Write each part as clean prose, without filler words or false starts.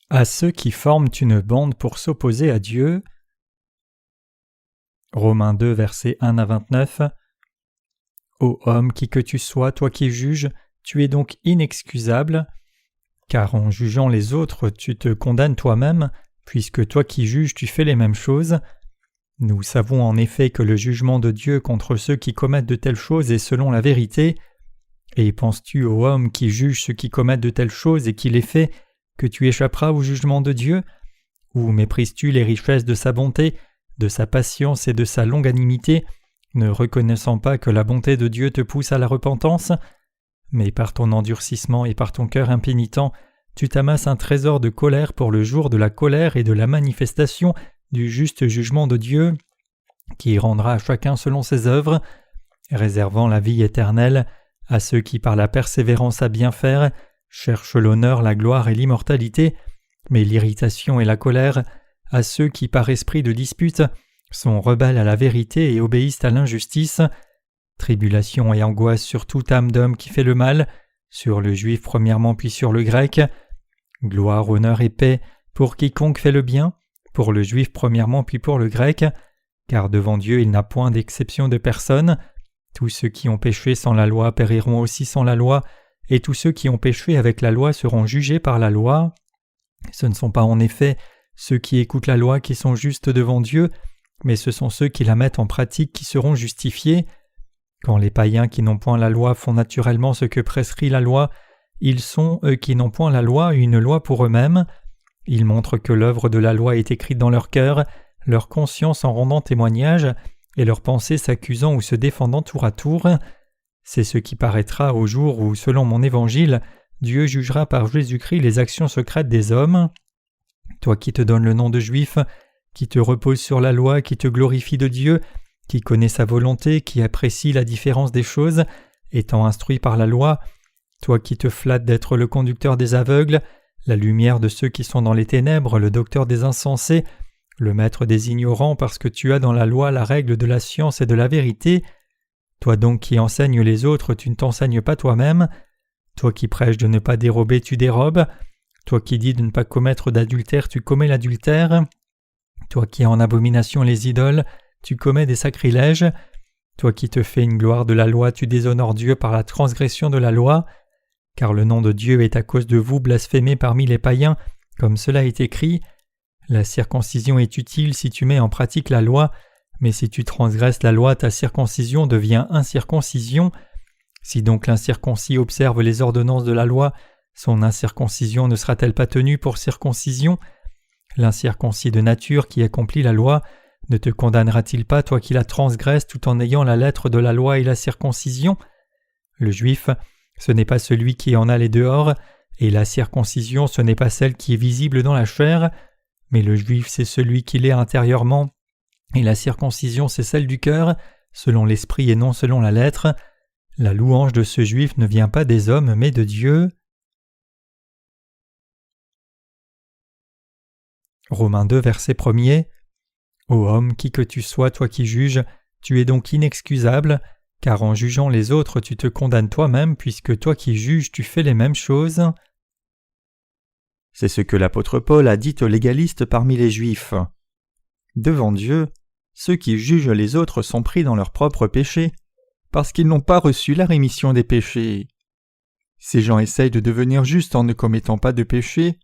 à ceux qui forment une bande pour s'opposer à Dieu. Romains 2, versets 1 à 29. Ô homme, qui que tu sois, toi qui juges, tu es donc inexcusable, car en jugeant les autres, tu te condamnes toi-même, puisque toi qui juges, tu fais les mêmes choses. Nous savons en effet que le jugement de Dieu contre ceux qui commettent de telles choses est selon la vérité. Et penses-tu, ô homme qui juge ceux qui commettent de telles choses et qui les fait, que tu échapperas au jugement de Dieu? Ou méprises-tu les richesses de sa bonté, de sa patience et de sa longanimité, ne reconnaissant pas que la bonté de Dieu te pousse à la repentance? Mais par ton endurcissement et par ton cœur impénitent, tu t'amasses un trésor de colère pour le jour de la colère et de la manifestation du juste jugement de Dieu, qui rendra à chacun selon ses œuvres, réservant la vie éternelle à ceux qui par la persévérance à bien faire cherchent l'honneur, la gloire et l'immortalité, mais l'irritation et la colère à ceux qui par esprit de dispute sont rebelles à la vérité et obéissent à l'injustice. Tribulation et angoisse sur toute âme d'homme qui fait le mal, sur le juif premièrement puis sur le grec. Gloire, honneur et paix pour quiconque fait le bien, pour le juif premièrement puis pour le grec, car devant Dieu il n'a point d'exception de personne. Tous ceux qui ont péché sans la loi périront aussi sans la loi, et tous ceux qui ont péché avec la loi seront jugés par la loi. Ce ne sont pas en effet ceux qui écoutent la loi qui sont justes devant Dieu, mais ce sont ceux qui la mettent en pratique qui seront justifiés. Quand les païens qui n'ont point la loi font naturellement ce que prescrit la loi, ils sont, eux qui n'ont point la loi, une loi pour eux-mêmes. Ils montrent que l'œuvre de la loi est écrite dans leur cœur, leur conscience en rendant témoignage, et leurs pensées s'accusant ou se défendant tour à tour. C'est ce qui paraîtra au jour où, selon mon évangile, Dieu jugera par Jésus-Christ les actions secrètes des hommes. Toi qui te donnes le nom de juif, qui te repose sur la loi, qui te glorifie de Dieu, qui connaît sa volonté, qui apprécie la différence des choses, étant instruit par la loi, toi qui te flattes d'être le conducteur des aveugles, la lumière de ceux qui sont dans les ténèbres, le docteur des insensés, le maître des ignorants parce que tu as dans la loi la règle de la science et de la vérité, toi donc qui enseignes les autres, tu ne t'enseignes pas toi-même, toi qui prêches de ne pas dérober, tu dérobes, toi qui dis de ne pas commettre d'adultère, tu commets l'adultère, toi qui as en abomination les idoles, tu commets des sacrilèges, toi qui te fais une gloire de la loi, tu déshonores Dieu par la transgression de la loi, car le nom de Dieu est à cause de vous blasphémé parmi les païens, comme cela est écrit. La circoncision est utile si tu mets en pratique la loi, mais si tu transgresses la loi, ta circoncision devient incirconcision. Si donc l'incirconcis observe les ordonnances de la loi, son incirconcision ne sera-t-elle pas tenue pour circoncision? L'incirconcis de nature qui accomplit la loi ne te condamnera-t-il pas, toi qui la transgresses tout en ayant la lettre de la loi et la circoncision? Le juif, ce n'est pas celui qui en a les dehors, et la circoncision, ce n'est pas celle qui est visible dans la chair, mais le juif, c'est celui qui l'est intérieurement, et la circoncision, c'est celle du cœur, selon l'esprit et non selon la lettre. La louange de ce juif ne vient pas des hommes, mais de Dieu. Romains 2, verset 1er. Ô homme, qui que tu sois, toi qui juges, tu es donc inexcusable, car en jugeant les autres, tu te condamnes toi-même, puisque toi qui juges, tu fais les mêmes choses. C'est ce que l'apôtre Paul a dit aux légalistes parmi les Juifs. Devant Dieu, ceux qui jugent les autres sont pris dans leurs propres péchés, parce qu'ils n'ont pas reçu la rémission des péchés. Ces gens essayent de devenir justes en ne commettant pas de péché.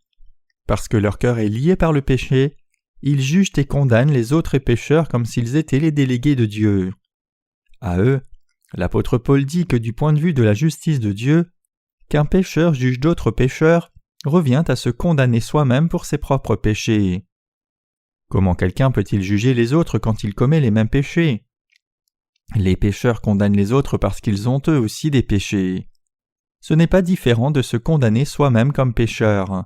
Parce que leur cœur est lié par le péché, ils jugent et condamnent les autres pécheurs comme s'ils étaient les délégués de Dieu. À eux, l'apôtre Paul dit que du point de vue de la justice de Dieu, qu'un pécheur juge d'autres pécheurs revient à se condamner soi-même pour ses propres péchés. Comment quelqu'un peut-il juger les autres quand il commet les mêmes péchés? Les pécheurs condamnent les autres parce qu'ils ont eux aussi des péchés. Ce n'est pas différent de se condamner soi-même comme pécheur.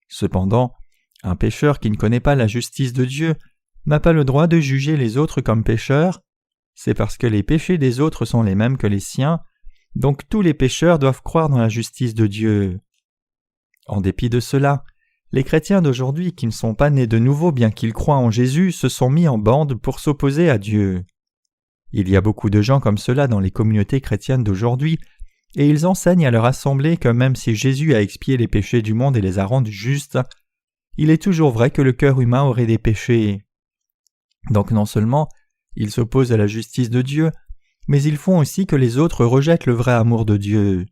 Cependant, un pécheur qui ne connaît pas la justice de Dieu n'a pas le droit de juger les autres comme pécheurs. C'est parce que les péchés des autres sont les mêmes que les siens, donc tous les pécheurs doivent croire dans la justice de Dieu. En dépit de cela, les chrétiens d'aujourd'hui qui ne sont pas nés de nouveau bien qu'ils croient en Jésus se sont mis en bande pour s'opposer à Dieu. Il y a beaucoup de gens comme cela dans les communautés chrétiennes d'aujourd'hui, et ils enseignent à leur assemblée que même si Jésus a expié les péchés du monde et les a rendus justes, il est toujours vrai que le cœur humain aurait des péchés. Donc non seulement ils s'opposent à la justice de Dieu, mais ils font aussi que les autres rejettent le vrai amour de Dieu.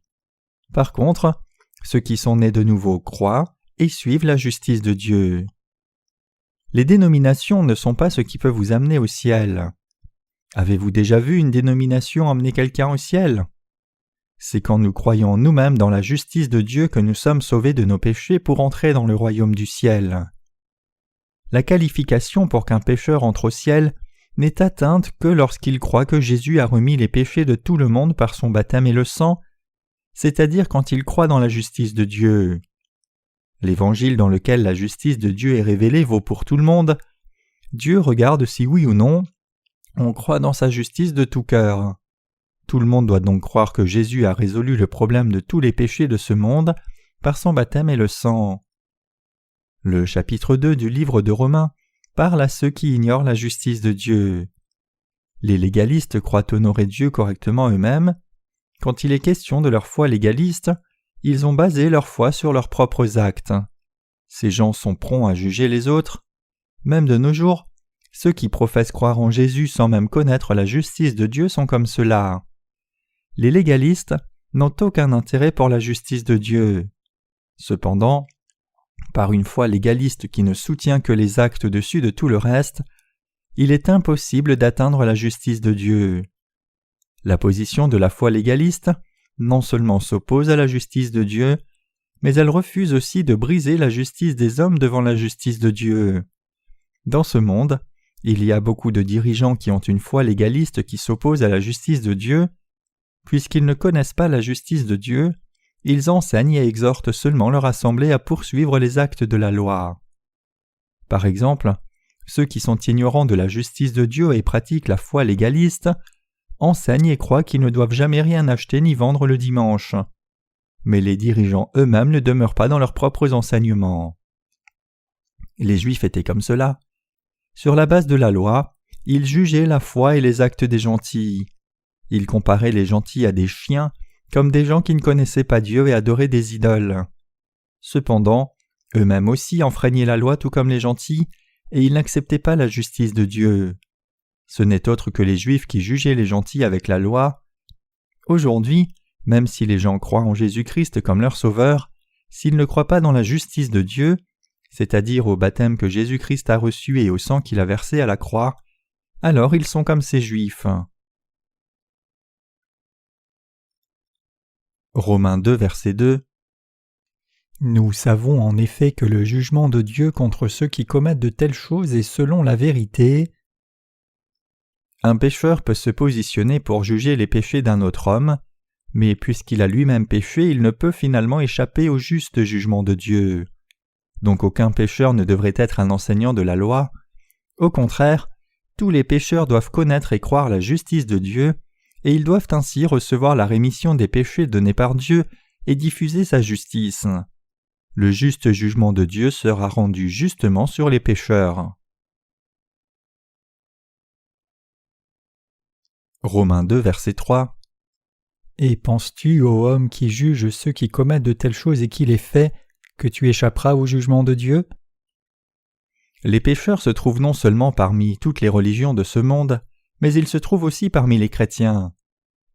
Par contre, ceux qui sont nés de nouveau croient et suivent la justice de Dieu. Les dénominations ne sont pas ce qui peut vous amener au ciel. Avez-vous déjà vu une dénomination emmener quelqu'un au ciel ? C'est quand nous croyons nous-mêmes dans la justice de Dieu que nous sommes sauvés de nos péchés pour entrer dans le royaume du ciel. La qualification pour qu'un pécheur entre au ciel n'est atteinte que lorsqu'il croit que Jésus a remis les péchés de tout le monde par son baptême et le sang, c'est-à-dire quand il croit dans la justice de Dieu. L'évangile dans lequel la justice de Dieu est révélée vaut pour tout le monde. Dieu regarde si oui ou non on croit dans sa justice de tout cœur. Tout le monde doit donc croire que Jésus a résolu le problème de tous les péchés de ce monde par son baptême et le sang. Le chapitre 2 du livre de Romains parle à ceux qui ignorent la justice de Dieu. Les légalistes croient honorer Dieu correctement eux-mêmes. Quand il est question de leur foi légaliste, ils ont basé leur foi sur leurs propres actes. Ces gens sont prompts à juger les autres. Même de nos jours, ceux qui professent croire en Jésus sans même connaître la justice de Dieu sont comme cela. Les légalistes n'ont aucun intérêt pour la justice de Dieu. Cependant, par une foi légaliste qui ne soutient que les actes dessus de tout le reste, il est impossible d'atteindre la justice de Dieu. La position de la foi légaliste non seulement s'oppose à la justice de Dieu, mais elle refuse aussi de briser la justice des hommes devant la justice de Dieu. Dans ce monde, il y a beaucoup de dirigeants qui ont une foi légaliste qui s'oppose à la justice de Dieu. Puisqu'ils ne connaissent pas la justice de Dieu, ils enseignent et exhortent seulement leur assemblée à poursuivre les actes de la loi. Par exemple, ceux qui sont ignorants de la justice de Dieu et pratiquent la foi légaliste enseignent et croient qu'ils ne doivent jamais rien acheter ni vendre le dimanche. Mais les dirigeants eux-mêmes ne demeurent pas dans leurs propres enseignements. Les Juifs étaient comme cela. Sur la base de la loi, ils jugeaient la foi et les actes des gentils. Ils comparaient les gentils à des chiens, comme des gens qui ne connaissaient pas Dieu et adoraient des idoles. Cependant, eux-mêmes aussi enfreignaient la loi tout comme les gentils, et ils n'acceptaient pas la justice de Dieu. Ce n'est autre que les Juifs qui jugeaient les gentils avec la loi. Aujourd'hui, même si les gens croient en Jésus-Christ comme leur sauveur, s'ils ne croient pas dans la justice de Dieu, c'est-à-dire au baptême que Jésus-Christ a reçu et au sang qu'il a versé à la croix, alors ils sont comme ces Juifs. Romains 2, verset 2. Nous savons en effet que le jugement de Dieu contre ceux qui commettent de telles choses est selon la vérité. Un pécheur peut se positionner pour juger les péchés d'un autre homme, mais puisqu'il a lui-même péché, il ne peut finalement échapper au juste jugement de Dieu. Donc aucun pécheur ne devrait être un enseignant de la loi. Au contraire, tous les pécheurs doivent connaître et croire la justice de Dieu, et ils doivent ainsi recevoir la rémission des péchés donnés par Dieu et diffuser sa justice. Le juste jugement de Dieu sera rendu justement sur les pécheurs. Romains 2, verset 3. Et penses-tu, ô homme qui juge ceux qui commettent de telles choses et qui les fait, que tu échapperas au jugement de Dieu ? Les pécheurs se trouvent non seulement parmi toutes les religions de ce monde, mais ils se trouvent aussi parmi les chrétiens.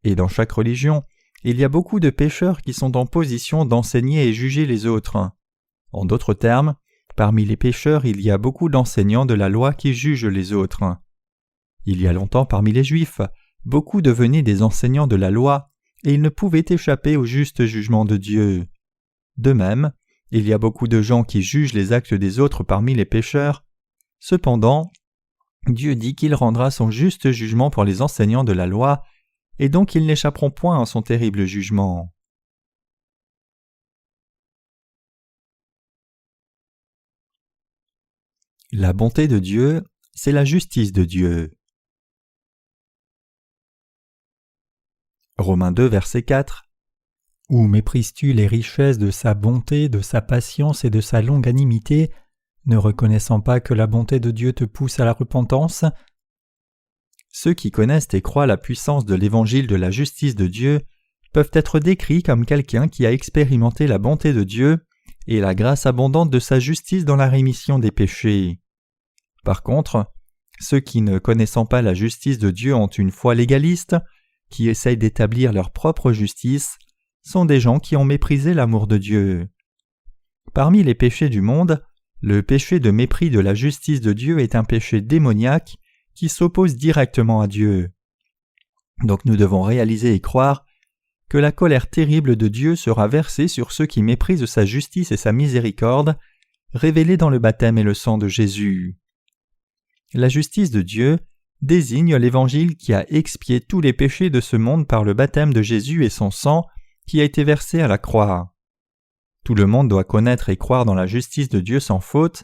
Et dans chaque religion, il y a beaucoup de pécheurs qui sont en position d'enseigner et juger les autres. En d'autres termes, parmi les pécheurs, il y a beaucoup d'enseignants de la loi qui jugent les autres. Il y a longtemps parmi les Juifs, beaucoup devenaient des enseignants de la loi, et ils ne pouvaient échapper au juste jugement de Dieu. De même, il y a beaucoup de gens qui jugent les actes des autres parmi les pécheurs. Cependant, Dieu dit qu'il rendra son juste jugement pour les enseignants de la loi, et donc ils n'échapperont point à son terrible jugement. La bonté de Dieu, c'est la justice de Dieu. Romains 2, verset 4. Ou méprises-tu les richesses de sa bonté, de sa patience et de sa longanimité, ne reconnaissant pas que la bonté de Dieu te pousse à la repentance ? Ceux qui connaissent et croient la puissance de l'évangile de la justice de Dieu peuvent être décrits comme quelqu'un qui a expérimenté la bonté de Dieu et la grâce abondante de sa justice dans la rémission des péchés. Par contre, ceux qui, ne connaissant pas la justice de Dieu, ont une foi légaliste, qui essayent d'établir leur propre justice, sont des gens qui ont méprisé l'amour de Dieu. Parmi les péchés du monde, le péché de mépris de la justice de Dieu est un péché démoniaque qui s'oppose directement à Dieu. Donc nous devons réaliser et croire que la colère terrible de Dieu sera versée sur ceux qui méprisent sa justice et sa miséricorde, révélée dans le baptême et le sang de Jésus. La justice de Dieu désigne l'Évangile qui a expié tous les péchés de ce monde par le baptême de Jésus et son sang qui a été versé à la croix. Tout le monde doit connaître et croire dans la justice de Dieu sans faute.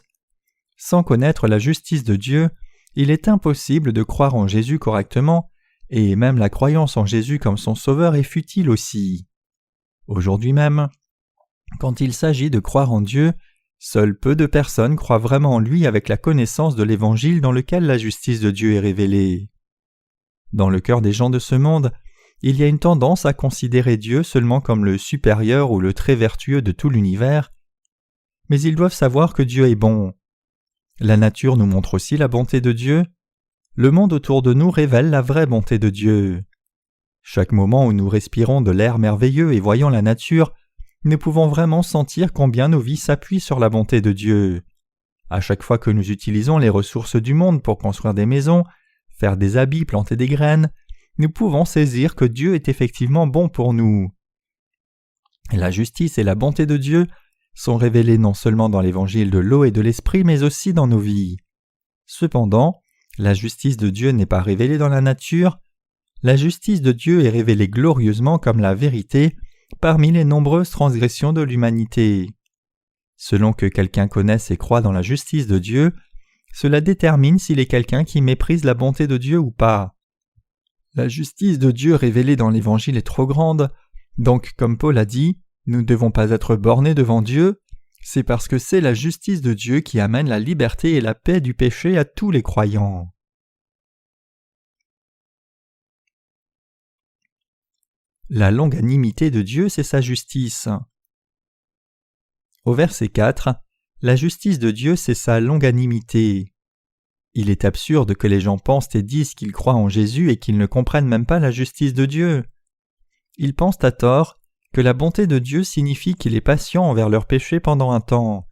Sans connaître la justice de Dieu, il est impossible de croire en Jésus correctement, et même la croyance en Jésus comme son sauveur est futile aussi. Aujourd'hui même, quand il s'agit de croire en Dieu, seuls peu de personnes croient vraiment en lui avec la connaissance de l'Évangile dans lequel la justice de Dieu est révélée. Dans le cœur des gens de ce monde, il y a une tendance à considérer Dieu seulement comme le supérieur ou le très vertueux de tout l'univers, mais ils doivent savoir que Dieu est bon. La nature nous montre aussi la bonté de Dieu. Le monde autour de nous révèle la vraie bonté de Dieu. Chaque moment où nous respirons de l'air merveilleux et voyons la nature, nous pouvons vraiment sentir combien nos vies s'appuient sur la bonté de Dieu. À chaque fois que nous utilisons les ressources du monde pour construire des maisons, faire des habits, planter des graines, nous pouvons saisir que Dieu est effectivement bon pour nous. La justice et la bonté de Dieu sont révélées non seulement dans l'évangile de l'eau et de l'esprit, mais aussi dans nos vies. Cependant, la justice de Dieu n'est pas révélée dans la nature. La justice de Dieu est révélée glorieusement comme la vérité parmi les nombreuses transgressions de l'humanité. Selon que quelqu'un connaisse et croit dans la justice de Dieu, cela détermine s'il est quelqu'un qui méprise la bonté de Dieu ou pas. La justice de Dieu révélée dans l'Évangile est trop grande, donc comme Paul a dit, nous ne devons pas être bornés devant Dieu, c'est parce que c'est la justice de Dieu qui amène la liberté et la paix du péché à tous les croyants. La longanimité de Dieu, c'est sa justice. Au verset 4, la justice de Dieu, c'est sa longanimité. Il est absurde que les gens pensent et disent qu'ils croient en Jésus et qu'ils ne comprennent même pas la justice de Dieu. Ils pensent à tort que la bonté de Dieu signifie qu'il est patient envers leurs péchés pendant un temps.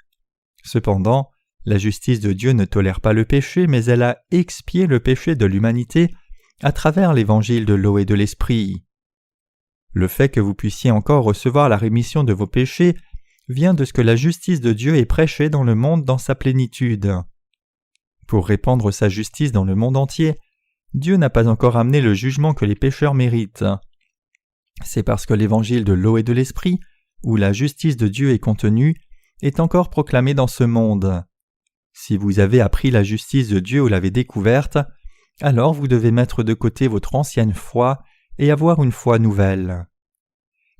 Cependant, la justice de Dieu ne tolère pas le péché, mais elle a expié le péché de l'humanité à travers l'évangile de l'eau et de l'esprit. Le fait que vous puissiez encore recevoir la rémission de vos péchés vient de ce que la justice de Dieu est prêchée dans le monde dans sa plénitude. Pour répandre sa justice dans le monde entier, Dieu n'a pas encore amené le jugement que les pécheurs méritent. C'est parce que l'évangile de l'eau et de l'esprit, où la justice de Dieu est contenue, est encore proclamé dans ce monde. Si vous avez appris la justice de Dieu ou l'avez découverte, alors vous devez mettre de côté votre ancienne foi et avoir une foi nouvelle.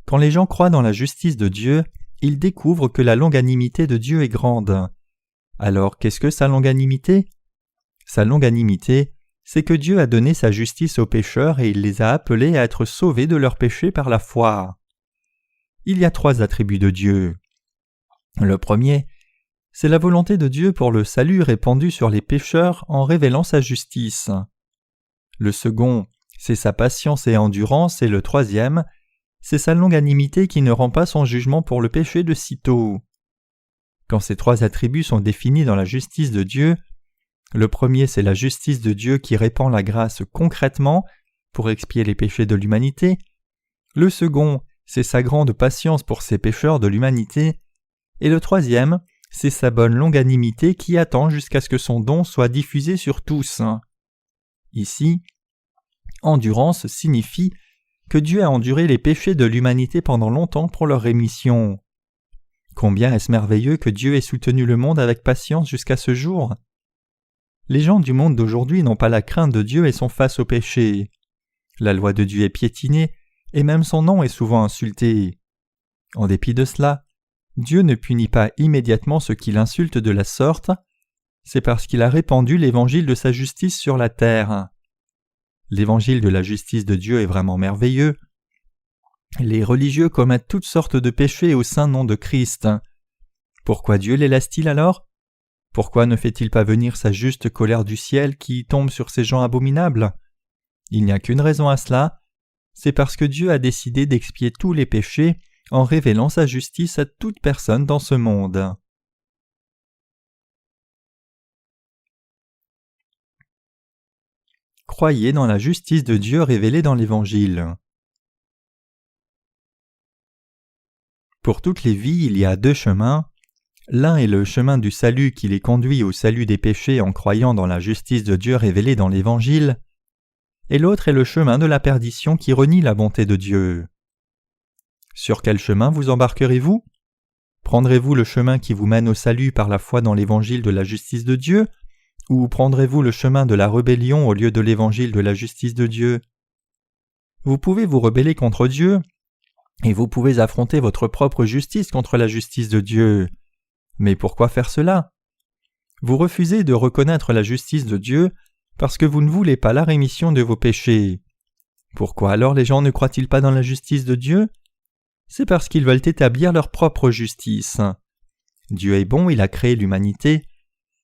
Quand les gens croient dans la justice de Dieu, ils découvrent que la longanimité de Dieu est grande. Alors qu'est-ce que sa longanimité ? Sa longanimité, c'est que Dieu a donné sa justice aux pécheurs et il les a appelés à être sauvés de leurs péchés par la foi. Il y a 3 attributs de Dieu. Le premier, c'est la volonté de Dieu pour le salut répandu sur les pécheurs en révélant sa justice. Le second, c'est sa patience et endurance, et le troisième, c'est sa longanimité qui ne rend pas son jugement pour le péché de sitôt. Quand ces 3 attributs sont définis dans la justice de Dieu, le premier c'est la justice de Dieu qui répand la grâce concrètement pour expier les péchés de l'humanité. Le second, c'est sa grande patience pour ces pécheurs de l'humanité. Et le troisième, c'est sa bonne longanimité qui attend jusqu'à ce que son don soit diffusé sur tous. Ici, endurance signifie que Dieu a enduré les péchés de l'humanité pendant longtemps pour leur rémission. Combien est-ce merveilleux que Dieu ait soutenu le monde avec patience jusqu'à ce jour ? Les gens du monde d'aujourd'hui n'ont pas la crainte de Dieu et sont face au péché. La loi de Dieu est piétinée et même son nom est souvent insulté. En dépit de cela, Dieu ne punit pas immédiatement ceux qui l'insultent de la sorte. C'est parce qu'il a répandu l'évangile de sa justice sur la terre. L'évangile de la justice de Dieu est vraiment merveilleux. Les religieux commettent toutes sortes de péchés au saint nom de Christ. Pourquoi Dieu les laisse-t-il alors? Pourquoi ne fait-il pas venir sa juste colère du ciel qui tombe sur ces gens abominables? Il n'y a qu'une raison à cela, c'est parce que Dieu a décidé d'expier tous les péchés en révélant sa justice à toute personne dans ce monde. Croyez dans la justice de Dieu révélée dans l'Évangile. Pour toutes les vies, il y a deux chemins. L'un est le chemin du salut qui les conduit au salut des péchés en croyant dans la justice de Dieu révélée dans l'Évangile, et l'autre est le chemin de la perdition qui renie la bonté de Dieu. Sur quel chemin vous embarquerez-vous? Prendrez-vous le chemin qui vous mène au salut par la foi dans l'Évangile de la justice de Dieu, ou prendrez-vous le chemin de la rébellion au lieu de l'Évangile de la justice de Dieu? Vous pouvez vous rebeller contre Dieu, et vous pouvez affronter votre propre justice contre la justice de Dieu. Mais pourquoi faire cela? Vous refusez de reconnaître la justice de Dieu parce que vous ne voulez pas la rémission de vos péchés. Pourquoi alors les gens ne croient-ils pas dans la justice de Dieu? C'est parce qu'ils veulent établir leur propre justice. Dieu est bon, il a créé l'humanité,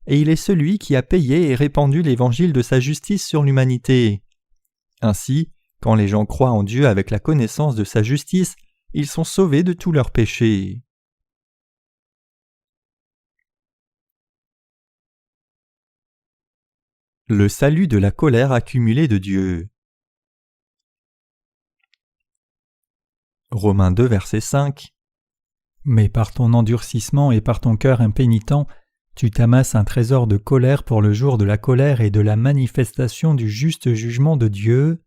et il est celui qui a payé et répandu l'évangile de sa justice sur l'humanité. Ainsi, quand les gens croient en Dieu avec la connaissance de sa justice, ils sont sauvés de tous leurs péchés. Le salut de la colère accumulée de Dieu. Romains 2, verset 5. Mais par ton endurcissement et par ton cœur impénitent, tu t'amasses un trésor de colère pour le jour de la colère et de la manifestation du juste jugement de Dieu.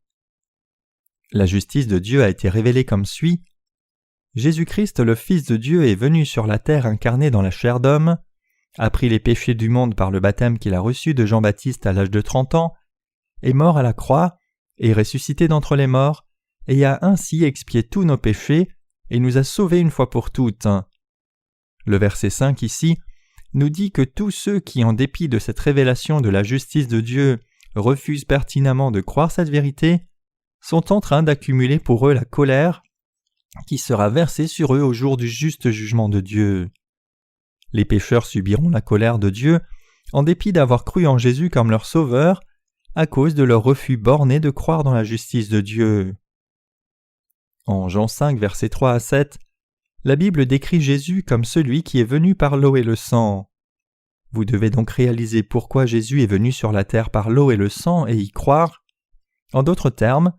La justice de Dieu a été révélée comme suit. Jésus-Christ, le Fils de Dieu, est venu sur la terre incarné dans la chair d'homme, a pris les péchés du monde par le baptême qu'il a reçu de Jean-Baptiste à l'âge de 30 ans, est mort à la croix, est ressuscité d'entre les morts, et a ainsi expié tous nos péchés, et nous a sauvés une fois pour toutes. Le verset 5 ici nous dit que tous ceux qui, en dépit de cette révélation de la justice de Dieu, refusent pertinemment de croire cette vérité, sont en train d'accumuler pour eux la colère qui sera versée sur eux au jour du juste jugement de Dieu. Les pécheurs subiront la colère de Dieu en dépit d'avoir cru en Jésus comme leur sauveur, à cause de leur refus borné de croire dans la justice de Dieu. En Jean 5, versets 3 à 7, la Bible décrit Jésus comme celui qui est venu par l'eau et le sang. Vous devez donc réaliser pourquoi Jésus est venu sur la terre par l'eau et le sang et y croire. En d'autres termes,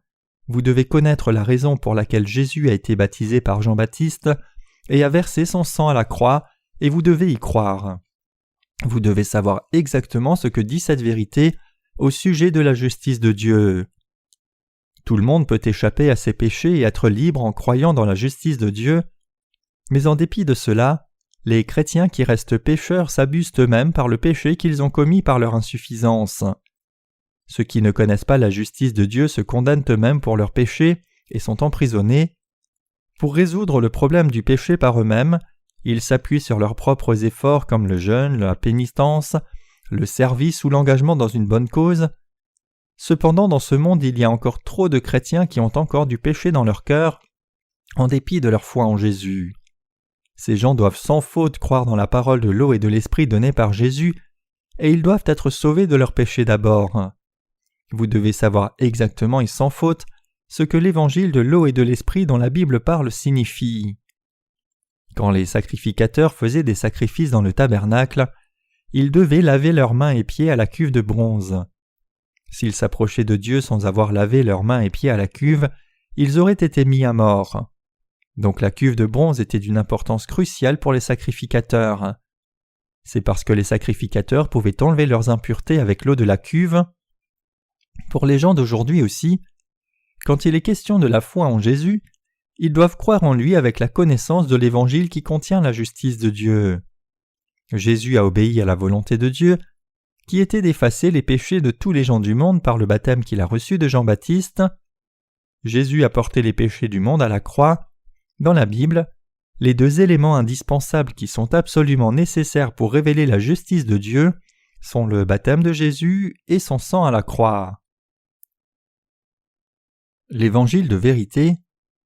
vous devez connaître la raison pour laquelle Jésus a été baptisé par Jean-Baptiste et a versé son sang à la croix, et vous devez y croire. Vous devez savoir exactement ce que dit cette vérité au sujet de la justice de Dieu. Tout le monde peut échapper à ses péchés et être libre en croyant dans la justice de Dieu, mais en dépit de cela, les chrétiens qui restent pécheurs s'abusent eux-mêmes par le péché qu'ils ont commis par leur insuffisance. Ceux qui ne connaissent pas la justice de Dieu se condamnent eux-mêmes pour leurs péchés et sont emprisonnés. Pour résoudre le problème du péché par eux-mêmes, ils s'appuient sur leurs propres efforts comme le jeûne, la pénitence, le service ou l'engagement dans une bonne cause. Cependant, dans ce monde, il y a encore trop de chrétiens qui ont encore du péché dans leur cœur, en dépit de leur foi en Jésus. Ces gens doivent sans faute croire dans la parole de l'eau et de l'esprit donnée par Jésus, et ils doivent être sauvés de leurs péchés d'abord. Vous devez savoir exactement et sans faute ce que l'évangile de l'eau et de l'esprit dont la Bible parle signifie. Quand les sacrificateurs faisaient des sacrifices dans le tabernacle, ils devaient laver leurs mains et pieds à la cuve de bronze. S'ils s'approchaient de Dieu sans avoir lavé leurs mains et pieds à la cuve, ils auraient été mis à mort. Donc la cuve de bronze était d'une importance cruciale pour les sacrificateurs. C'est parce que les sacrificateurs pouvaient enlever leurs impuretés avec l'eau de la cuve. Pour les gens d'aujourd'hui aussi, quand il est question de la foi en Jésus, ils doivent croire en lui avec la connaissance de l'Évangile qui contient la justice de Dieu. Jésus a obéi à la volonté de Dieu, qui était d'effacer les péchés de tous les gens du monde par le baptême qu'il a reçu de Jean-Baptiste. Jésus a porté les péchés du monde à la croix. Dans la Bible, les deux éléments indispensables qui sont absolument nécessaires pour révéler la justice de Dieu sont le baptême de Jésus et son sang à la croix. L'évangile de vérité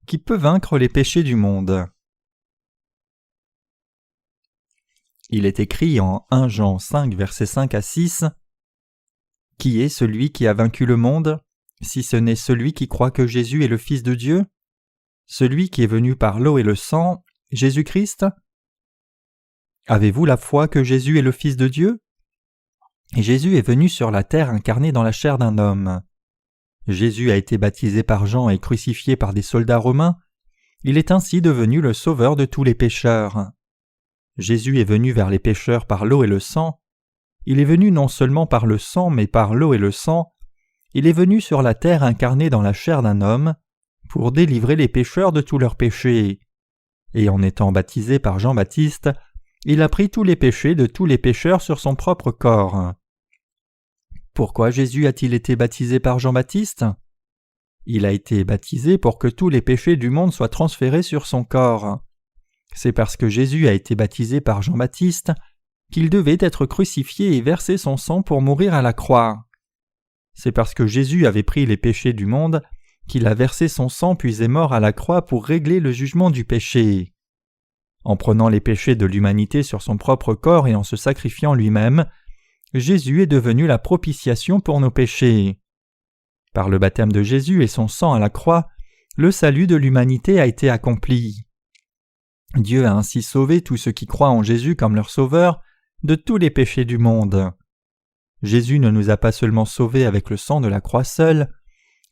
qui peut vaincre les péchés du monde. Il est écrit en 1 Jean 5, versets 5 à 6 « Qui est celui qui a vaincu le monde, si ce n'est celui qui croit que Jésus est le Fils de Dieu? Celui qui est venu par l'eau et le sang, Jésus-Christ? Avez-vous la foi que Jésus est le Fils de Dieu? Jésus est venu sur la terre incarné dans la chair d'un homme. Jésus a été baptisé par Jean et crucifié par des soldats romains. Il est ainsi devenu le sauveur de tous les pécheurs. Jésus est venu vers les pécheurs par l'eau et le sang. Il est venu non seulement par le sang, mais par l'eau et le sang. Il est venu sur la terre incarné dans la chair d'un homme pour délivrer les pécheurs de tous leurs péchés. Et en étant baptisé par Jean-Baptiste, il a pris tous les péchés de tous les pécheurs sur son propre corps. Pourquoi Jésus a-t-il été baptisé par Jean-Baptiste? Il a été baptisé pour que tous les péchés du monde soient transférés sur son corps. C'est parce que Jésus a été baptisé par Jean-Baptiste qu'il devait être crucifié et verser son sang pour mourir à la croix. C'est parce que Jésus avait pris les péchés du monde qu'il a versé son sang puis est mort à la croix pour régler le jugement du péché. En prenant les péchés de l'humanité sur son propre corps et en se sacrifiant lui-même, Jésus est devenu la propitiation pour nos péchés. Par le baptême de Jésus et son sang à la croix, le salut de l'humanité a été accompli. Dieu a ainsi sauvé tous ceux qui croient en Jésus comme leur sauveur de tous les péchés du monde. Jésus ne nous a pas seulement sauvés avec le sang de la croix seule,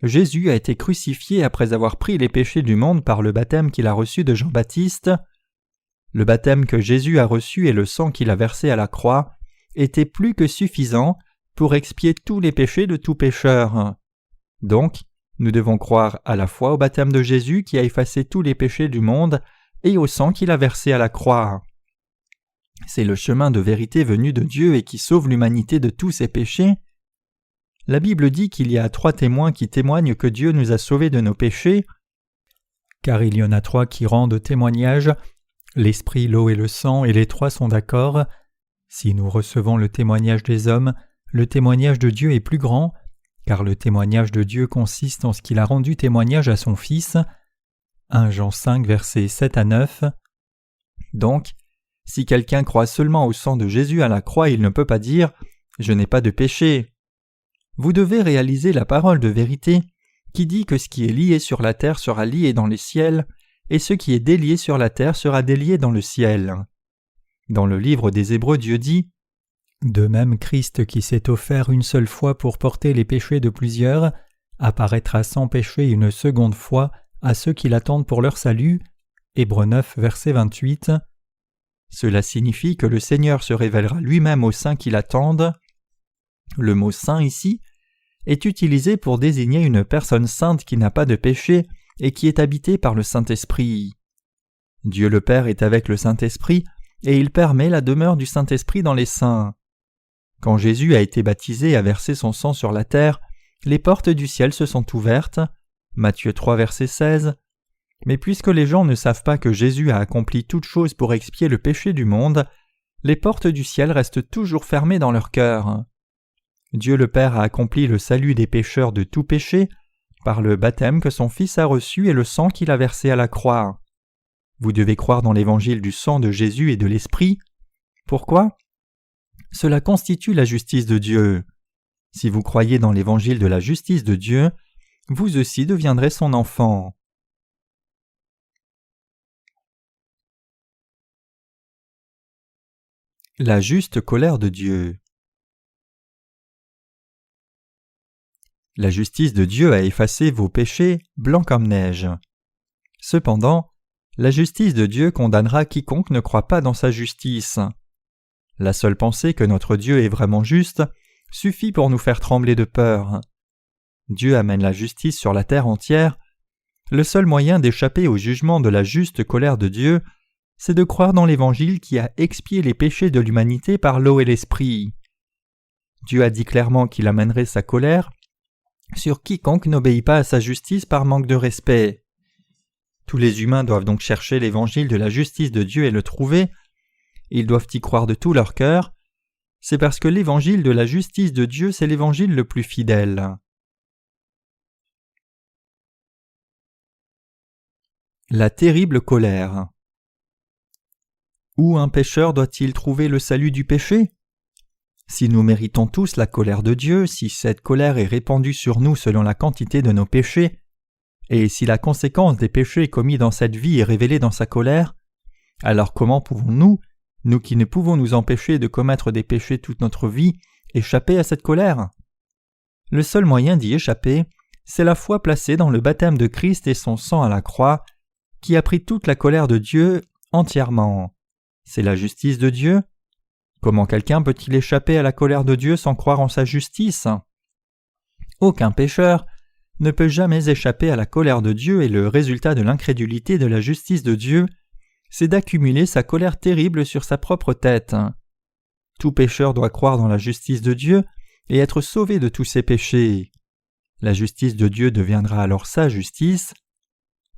Jésus a été crucifié après avoir pris les péchés du monde par le baptême qu'il a reçu de Jean-Baptiste. Le baptême que Jésus a reçu et le sang qu'il a versé à la croix étaient plus que suffisants pour expier tous les péchés de tout pécheur. Donc, nous devons croire à la fois au baptême de Jésus qui a effacé tous les péchés du monde et au sang qu'il a versé à la croix. C'est le chemin de vérité venu de Dieu et qui sauve l'humanité de tous ses péchés. La Bible dit qu'il y a 3 témoins qui témoignent que Dieu nous a sauvés de nos péchés, car il y en a 3 qui rendent témoignage, l'Esprit, l'eau et le sang, et les 3 sont d'accord. Si nous recevons le témoignage des hommes, le témoignage de Dieu est plus grand, car le témoignage de Dieu consiste en ce qu'il a rendu témoignage à son Fils. 1 Jean 5, versets 7 à 9. Donc, si quelqu'un croit seulement au sang de Jésus à la croix, il ne peut pas dire « Je n'ai pas de péché ». Vous devez réaliser la parole de vérité qui dit que ce qui est lié sur la terre sera lié dans les ciels, et ce qui est délié sur la terre sera délié dans le ciel. Dans le livre des Hébreux, Dieu dit « De même Christ qui s'est offert une seule fois pour porter les péchés de plusieurs, apparaîtra sans péché une seconde fois à ceux qui l'attendent pour leur salut. » Hébreux 9, verset 28. Cela signifie que le Seigneur se révélera lui-même aux saints qui l'attendent. Le mot « saint » ici est utilisé pour désigner une personne sainte qui n'a pas de péché et qui est habitée par le Saint-Esprit. Dieu le Père est avec le Saint-Esprit et il permet la demeure du Saint-Esprit dans les saints. Quand Jésus a été baptisé et a versé son sang sur la terre, les portes du ciel se sont ouvertes. Matthieu 3, verset 16. Mais puisque les gens ne savent pas que Jésus a accompli toute chose pour expier le péché du monde, les portes du ciel restent toujours fermées dans leur cœur. Dieu le Père a accompli le salut des pécheurs de tout péché par le baptême que son Fils a reçu et le sang qu'il a versé à la croix. Vous devez croire dans l'évangile du sang de Jésus et de l'Esprit. Pourquoi? Cela constitue la justice de Dieu. Si vous croyez dans l'évangile de la justice de Dieu, vous aussi deviendrez son enfant. La juste colère de Dieu. La justice de Dieu a effacé vos péchés blancs comme neige. Cependant, la justice de Dieu condamnera quiconque ne croit pas dans sa justice. La seule pensée que notre Dieu est vraiment juste suffit pour nous faire trembler de peur. Dieu amène la justice sur la terre entière. Le seul moyen d'échapper au jugement de la juste colère de Dieu, c'est de croire dans l'Évangile qui a expié les péchés de l'humanité par l'eau et l'Esprit. Dieu a dit clairement qu'il amènerait sa colère sur quiconque n'obéit pas à sa justice par manque de respect. Tous les humains doivent donc chercher l'évangile de la justice de Dieu et le trouver. Ils doivent y croire de tout leur cœur. C'est parce que l'évangile de la justice de Dieu, c'est l'évangile le plus fidèle. La terrible colère. Où un pécheur doit-il trouver le salut du péché? Si nous méritons tous la colère de Dieu, si cette colère est répandue sur nous selon la quantité de nos péchés, et si la conséquence des péchés commis dans cette vie est révélée dans sa colère, alors comment pouvons-nous, nous qui ne pouvons nous empêcher de commettre des péchés toute notre vie, échapper à cette colère? Le seul moyen d'y échapper, c'est la foi placée dans le baptême de Christ et son sang à la croix, qui a pris toute la colère de Dieu entièrement. C'est la justice de Dieu. Comment quelqu'un peut-il échapper à la colère de Dieu sans croire en sa justice? Aucun pécheur ne peut jamais échapper à la colère de Dieu et le résultat de l'incrédulité de la justice de Dieu, c'est d'accumuler sa colère terrible sur sa propre tête. Tout pécheur doit croire dans la justice de Dieu et être sauvé de tous ses péchés. La justice de Dieu deviendra alors sa justice.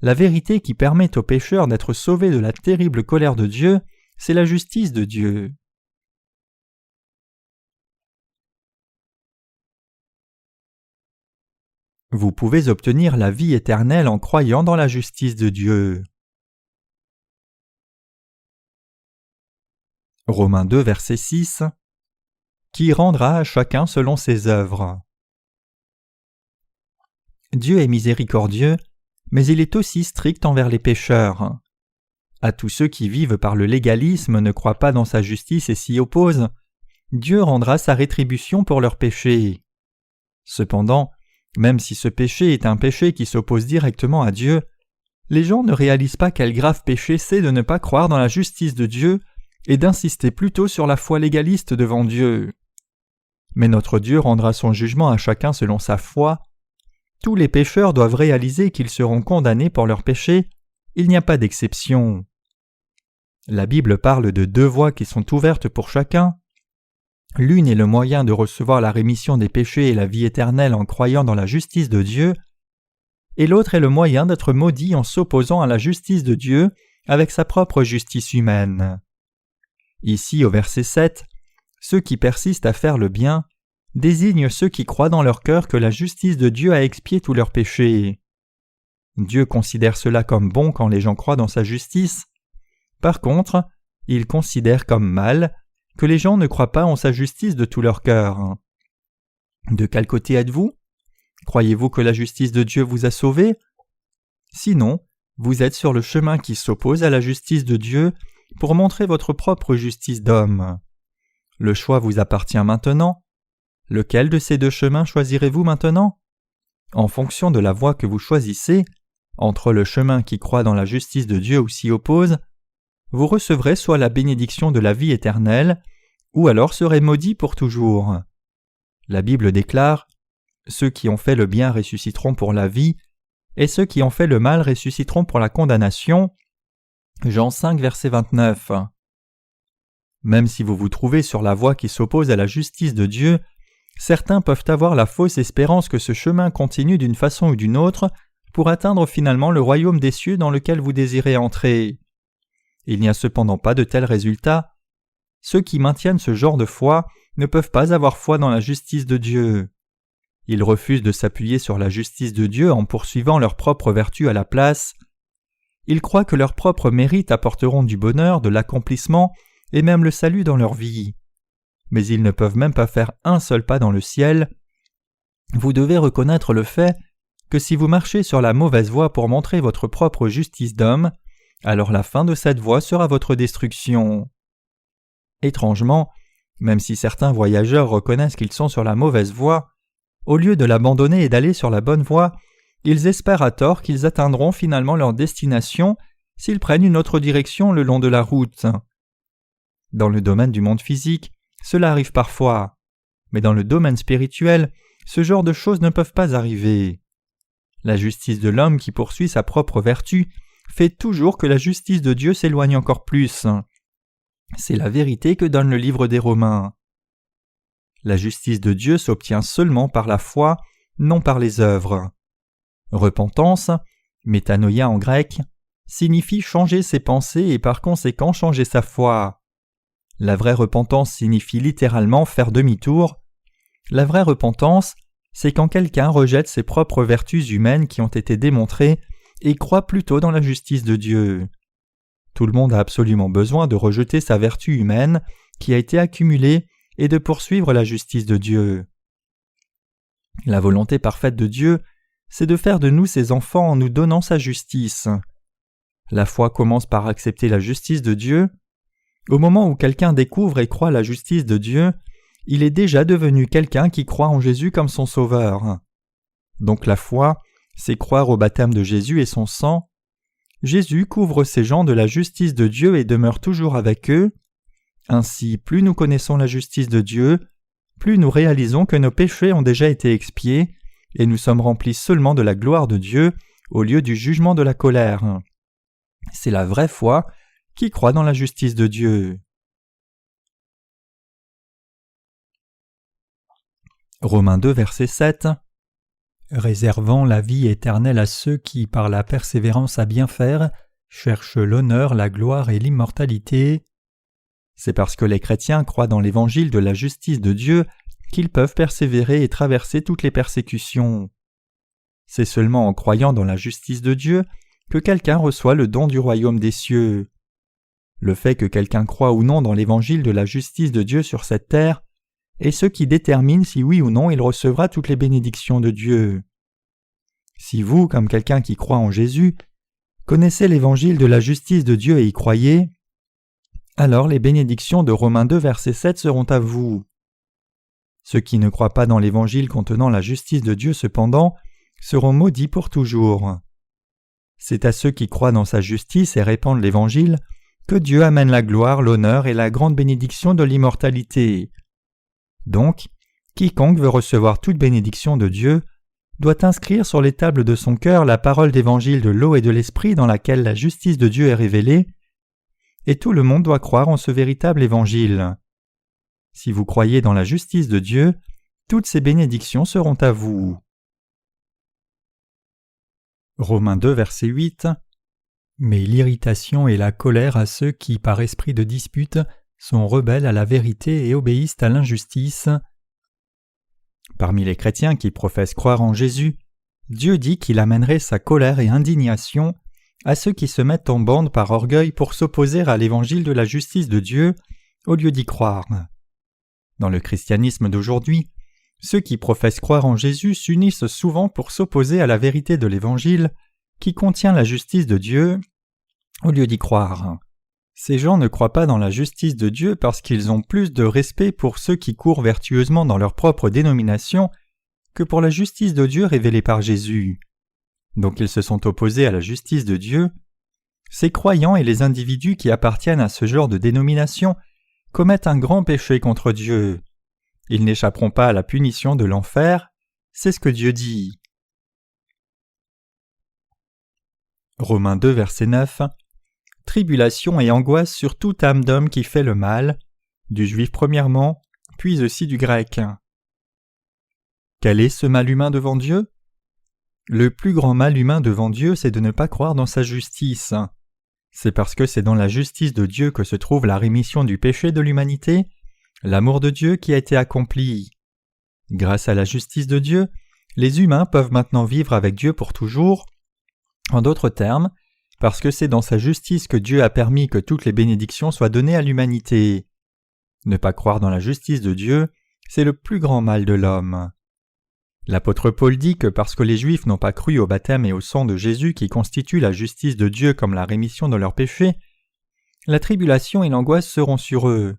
La vérité qui permet aux pécheurs d'être sauvés de la terrible colère de Dieu, c'est la justice de Dieu. Vous pouvez obtenir la vie éternelle en croyant dans la justice de Dieu. Romains 2, verset 6. Qui rendra à chacun selon ses œuvres. Dieu est miséricordieux, mais il est aussi strict envers les pécheurs. À tous ceux qui vivent par le légalisme, ne croient pas dans sa justice et s'y opposent, Dieu rendra sa rétribution pour leurs péchés. Cependant, même si ce péché est un péché qui s'oppose directement à Dieu, les gens ne réalisent pas quel grave péché c'est de ne pas croire dans la justice de Dieu et d'insister plutôt sur la foi légaliste devant Dieu. Mais notre Dieu rendra son jugement à chacun selon sa foi. Tous les pécheurs doivent réaliser qu'ils seront condamnés pour leurs péchés, il n'y a pas d'exception. La Bible parle de 2 voies qui sont ouvertes pour chacun. L'une est le moyen de recevoir la rémission des péchés et la vie éternelle en croyant dans la justice de Dieu, et l'autre est le moyen d'être maudit en s'opposant à la justice de Dieu avec sa propre justice humaine. Ici, au verset 7, ceux qui persistent à faire le bien désignent ceux qui croient dans leur cœur que la justice de Dieu a expié tous leurs péchés. Dieu considère cela comme bon quand les gens croient dans sa justice. Par contre, il considère comme mal que les gens ne croient pas en sa justice de tout leur cœur. De quel côté êtes-vous? Croyez-vous que la justice de Dieu vous a sauvé? Sinon, vous êtes sur le chemin qui s'oppose à la justice de Dieu pour montrer votre propre justice d'homme. Le choix vous appartient maintenant. Lequel de ces 2 chemins choisirez-vous maintenant? En fonction de la voie que vous choisissez, entre le chemin qui croit dans la justice de Dieu ou s'y oppose, vous recevrez soit la bénédiction de la vie éternelle, ou alors serez maudits pour toujours. La Bible déclare « Ceux qui ont fait le bien ressusciteront pour la vie, et ceux qui ont fait le mal ressusciteront pour la condamnation. » Jean 5, verset 29. Même si vous vous trouvez sur la voie qui s'oppose à la justice de Dieu, certains peuvent avoir la fausse espérance que ce chemin continue d'une façon ou d'une autre pour atteindre finalement le royaume des cieux dans lequel vous désirez entrer. Il n'y a cependant pas de tels résultats. Ceux qui maintiennent ce genre de foi ne peuvent pas avoir foi dans la justice de Dieu. Ils refusent de s'appuyer sur la justice de Dieu en poursuivant leur propre vertu à la place. Ils croient que leurs propres mérites apporteront du bonheur, de l'accomplissement et même le salut dans leur vie. Mais ils ne peuvent même pas faire un seul pas dans le ciel. Vous devez reconnaître le fait que si vous marchez sur la mauvaise voie pour montrer votre propre justice d'homme, alors la fin de cette voie sera votre destruction. Étrangement, même si certains voyageurs reconnaissent qu'ils sont sur la mauvaise voie, au lieu de l'abandonner et d'aller sur la bonne voie, ils espèrent à tort qu'ils atteindront finalement leur destination s'ils prennent une autre direction le long de la route. Dans le domaine du monde physique, cela arrive parfois, mais dans le domaine spirituel, ce genre de choses ne peuvent pas arriver. La justice de l'homme qui poursuit sa propre vertu fait toujours que la justice de Dieu s'éloigne encore plus. C'est la vérité que donne le livre des Romains. La justice de Dieu s'obtient seulement par la foi, non par les œuvres. Repentance, métanoïa en grec, signifie changer ses pensées et par conséquent changer sa foi. La vraie repentance signifie littéralement faire demi-tour. La vraie repentance, c'est quand quelqu'un rejette ses propres vertus humaines qui ont été démontrées et croit plutôt dans la justice de Dieu. Tout le monde a absolument besoin de rejeter sa vertu humaine qui a été accumulée et de poursuivre la justice de Dieu. La volonté parfaite de Dieu, c'est de faire de nous ses enfants en nous donnant sa justice. La foi commence par accepter la justice de Dieu. Au moment où quelqu'un découvre et croit la justice de Dieu, il est déjà devenu quelqu'un qui croit en Jésus comme son sauveur. Donc la foi, c'est croire au baptême de Jésus et son sang. Jésus couvre ces gens de la justice de Dieu et demeure toujours avec eux. Ainsi, plus nous connaissons la justice de Dieu, plus nous réalisons que nos péchés ont déjà été expiés et nous sommes remplis seulement de la gloire de Dieu au lieu du jugement de la colère. C'est la vraie foi qui croit dans la justice de Dieu. Romains 2, verset 7. Réservant la vie éternelle à ceux qui, par la persévérance à bien faire, cherchent l'honneur, la gloire et l'immortalité. C'est parce que les chrétiens croient dans l'évangile de la justice de Dieu qu'ils peuvent persévérer et traverser toutes les persécutions. C'est seulement en croyant dans la justice de Dieu que quelqu'un reçoit le don du royaume des cieux. Le fait que quelqu'un croit ou non dans l'évangile de la justice de Dieu sur cette terre est ce qui détermine si oui ou non il recevra toutes les bénédictions de Dieu. Si vous, comme quelqu'un qui croit en Jésus, connaissez l'évangile de la justice de Dieu et y croyez, alors les bénédictions de Romains 2, verset 7 seront à vous. Ceux qui ne croient pas dans l'évangile contenant la justice de Dieu, cependant, seront maudits pour toujours. C'est à ceux qui croient dans sa justice et répandent l'évangile que Dieu amène la gloire, l'honneur et la grande bénédiction de l'immortalité. Donc, quiconque veut recevoir toute bénédiction de Dieu doit inscrire sur les tables de son cœur la parole d'évangile de l'eau et de l'esprit dans laquelle la justice de Dieu est révélée, et tout le monde doit croire en ce véritable évangile. Si vous croyez dans la justice de Dieu, toutes ces bénédictions seront à vous. Romains 2, verset 8. Mais l'irritation et la colère à ceux qui, par esprit de dispute, sont rebelles à la vérité et obéissent à l'injustice. Parmi les chrétiens qui professent croire en Jésus, Dieu dit qu'il amènerait sa colère et indignation à ceux qui se mettent en bande par orgueil pour s'opposer à l'évangile de la justice de Dieu au lieu d'y croire. Dans le christianisme d'aujourd'hui, ceux qui professent croire en Jésus s'unissent souvent pour s'opposer à la vérité de l'évangile qui contient la justice de Dieu au lieu d'y croire. Ces gens ne croient pas dans la justice de Dieu parce qu'ils ont plus de respect pour ceux qui courent vertueusement dans leur propre dénomination que pour la justice de Dieu révélée par Jésus. Donc ils se sont opposés à la justice de Dieu. Ces croyants et les individus qui appartiennent à ce genre de dénomination commettent un grand péché contre Dieu. Ils n'échapperont pas à la punition de l'enfer, c'est ce que Dieu dit. Romains 2, verset 9. Tribulation et angoisse sur toute âme d'homme qui fait le mal, du juif premièrement, puis aussi du grec. Quel est ce mal humain devant Dieu ? Le plus grand mal humain devant Dieu, c'est de ne pas croire dans sa justice. C'est parce que c'est dans la justice de Dieu que se trouve la rémission du péché de l'humanité, l'amour de Dieu qui a été accompli. Grâce à la justice de Dieu, les humains peuvent maintenant vivre avec Dieu pour toujours. En d'autres termes, parce que c'est dans sa justice que Dieu a permis que toutes les bénédictions soient données à l'humanité. Ne pas croire dans la justice de Dieu, c'est le plus grand mal de l'homme. L'apôtre Paul dit que parce que les Juifs n'ont pas cru au baptême et au sang de Jésus qui constituent la justice de Dieu comme la rémission de leurs péchés, la tribulation et l'angoisse seront sur eux.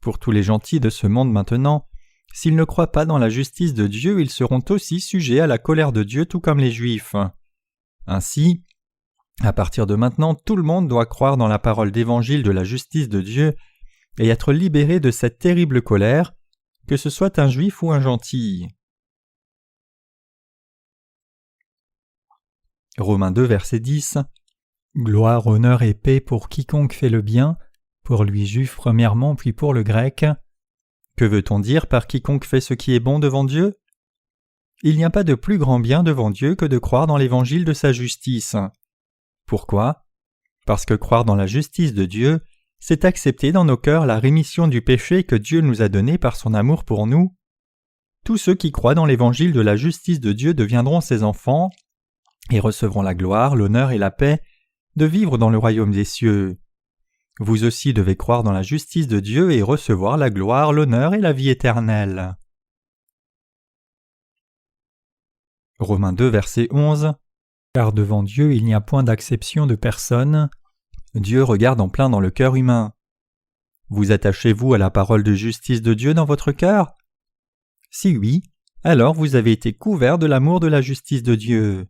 Pour tous les gentils de ce monde maintenant, s'ils ne croient pas dans la justice de Dieu, ils seront aussi sujets à la colère de Dieu tout comme les Juifs. Ainsi, à partir de maintenant, tout le monde doit croire dans la parole d'évangile de la justice de Dieu et être libéré de cette terrible colère, que ce soit un Juif ou un gentil. Romains 2, verset 10. Gloire, honneur et paix pour quiconque fait le bien, pour lui juif premièrement, puis pour le grec. Que veut-on dire par quiconque fait ce qui est bon devant Dieu ? Il n'y a pas de plus grand bien devant Dieu que de croire dans l'évangile de sa justice. Pourquoi ? Parce que croire dans la justice de Dieu, c'est accepter dans nos cœurs la rémission du péché que Dieu nous a donné par son amour pour nous. Tous ceux qui croient dans l'évangile de la justice de Dieu deviendront ses enfants et recevront la gloire, l'honneur et la paix de vivre dans le royaume des cieux. Vous aussi devez croire dans la justice de Dieu et recevoir la gloire, l'honneur et la vie éternelle. Romains 2, verset 11. Car devant Dieu il n'y a point d'acception de personne. Dieu regarde en plein dans le cœur humain. Vous attachez-vous à la parole de justice de Dieu dans votre cœur? Si oui, alors vous avez été couverts de l'amour de la justice de Dieu.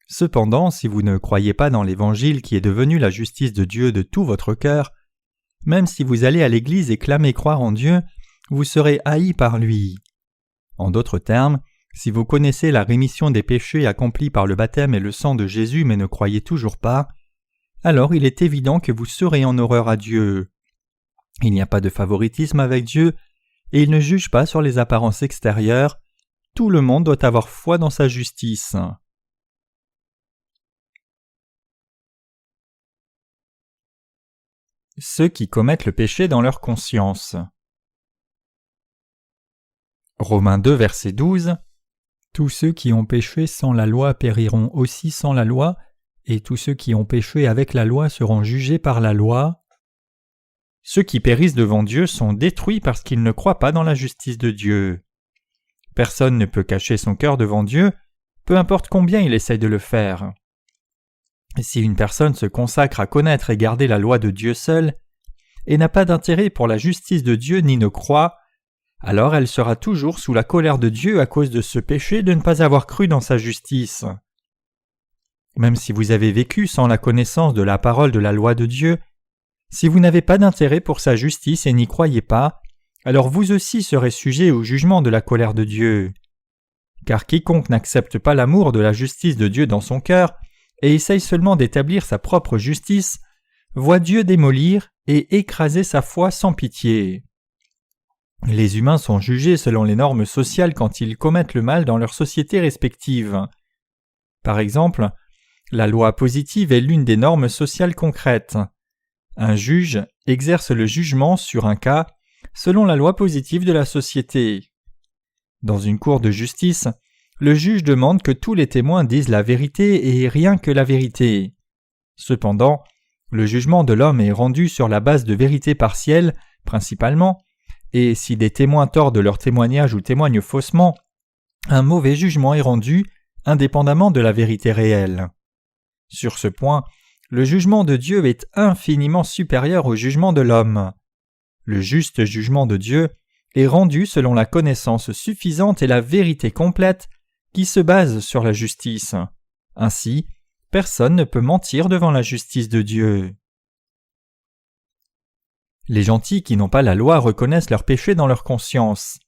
Cependant, si vous ne croyez pas dans l'Évangile qui est devenu la justice de Dieu de tout votre cœur, même si vous allez à l'Église et clamez croire en Dieu, vous serez haïs par lui. En d'autres termes, si vous connaissez la rémission des péchés accomplis par le baptême et le sang de Jésus mais ne croyez toujours pas, alors il est évident que vous serez en horreur à Dieu. Il n'y a pas de favoritisme avec Dieu, et il ne juge pas sur les apparences extérieures. Tout le monde doit avoir foi dans sa justice. Ceux qui commettent le péché dans leur conscience. Romains 2, verset 12. Tous ceux qui ont péché sans la loi périront aussi sans la loi, et tous ceux qui ont péché avec la loi seront jugés par la loi. Ceux qui périssent devant Dieu sont détruits parce qu'ils ne croient pas dans la justice de Dieu. Personne ne peut cacher son cœur devant Dieu, peu importe combien il essaye de le faire. Si une personne se consacre à connaître et garder la loi de Dieu seule, et n'a pas d'intérêt pour la justice de Dieu ni ne croit, alors elle sera toujours sous la colère de Dieu à cause de ce péché de ne pas avoir cru dans sa justice. Même si vous avez vécu sans la connaissance de la parole de la loi de Dieu, si vous n'avez pas d'intérêt pour sa justice et n'y croyez pas, alors vous aussi serez sujet au jugement de la colère de Dieu. Car quiconque n'accepte pas l'amour de la justice de Dieu dans son cœur et essaye seulement d'établir sa propre justice, voit Dieu démolir et écraser sa foi sans pitié. Les humains sont jugés selon les normes sociales quand ils commettent le mal dans leurs sociétés respectives. Par exemple, la loi positive est l'une des normes sociales concrètes. Un juge exerce le jugement sur un cas selon la loi positive de la société. Dans une cour de justice, le juge demande que tous les témoins disent la vérité et rien que la vérité. Cependant, le jugement de l'homme est rendu sur la base de vérités partielles, principalement, et si des témoins tordent leur témoignage ou témoignent faussement, un mauvais jugement est rendu, indépendamment de la vérité réelle. Sur ce point, le jugement de Dieu est infiniment supérieur au jugement de l'homme. Le juste jugement de Dieu est rendu selon la connaissance suffisante et la vérité complète qui se base sur la justice. Ainsi, personne ne peut mentir devant la justice de Dieu. Les gentils qui n'ont pas la loi reconnaissent leurs péchés dans leur conscience.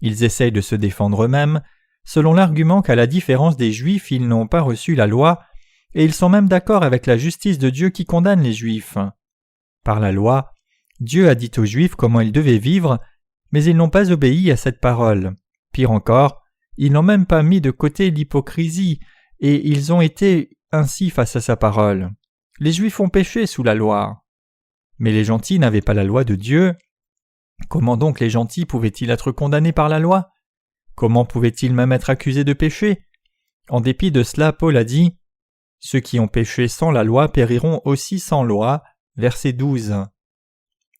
Ils essayent de se défendre eux-mêmes, selon l'argument qu'à la différence des Juifs, ils n'ont pas reçu la loi, et ils sont même d'accord avec la justice de Dieu qui condamne les Juifs. Par la loi, Dieu a dit aux Juifs comment ils devaient vivre, mais ils n'ont pas obéi à cette parole. Pire encore, ils n'ont même pas mis de côté l'hypocrisie, et ils ont été ainsi face à sa parole. Les Juifs ont péché sous la loi. Mais les gentils n'avaient pas la loi de Dieu. Comment donc les gentils pouvaient-ils être condamnés par la loi? Comment pouvaient-ils même être accusés de péché? En dépit de cela, Paul a dit « Ceux qui ont péché sans la loi périront aussi sans loi » verset 12.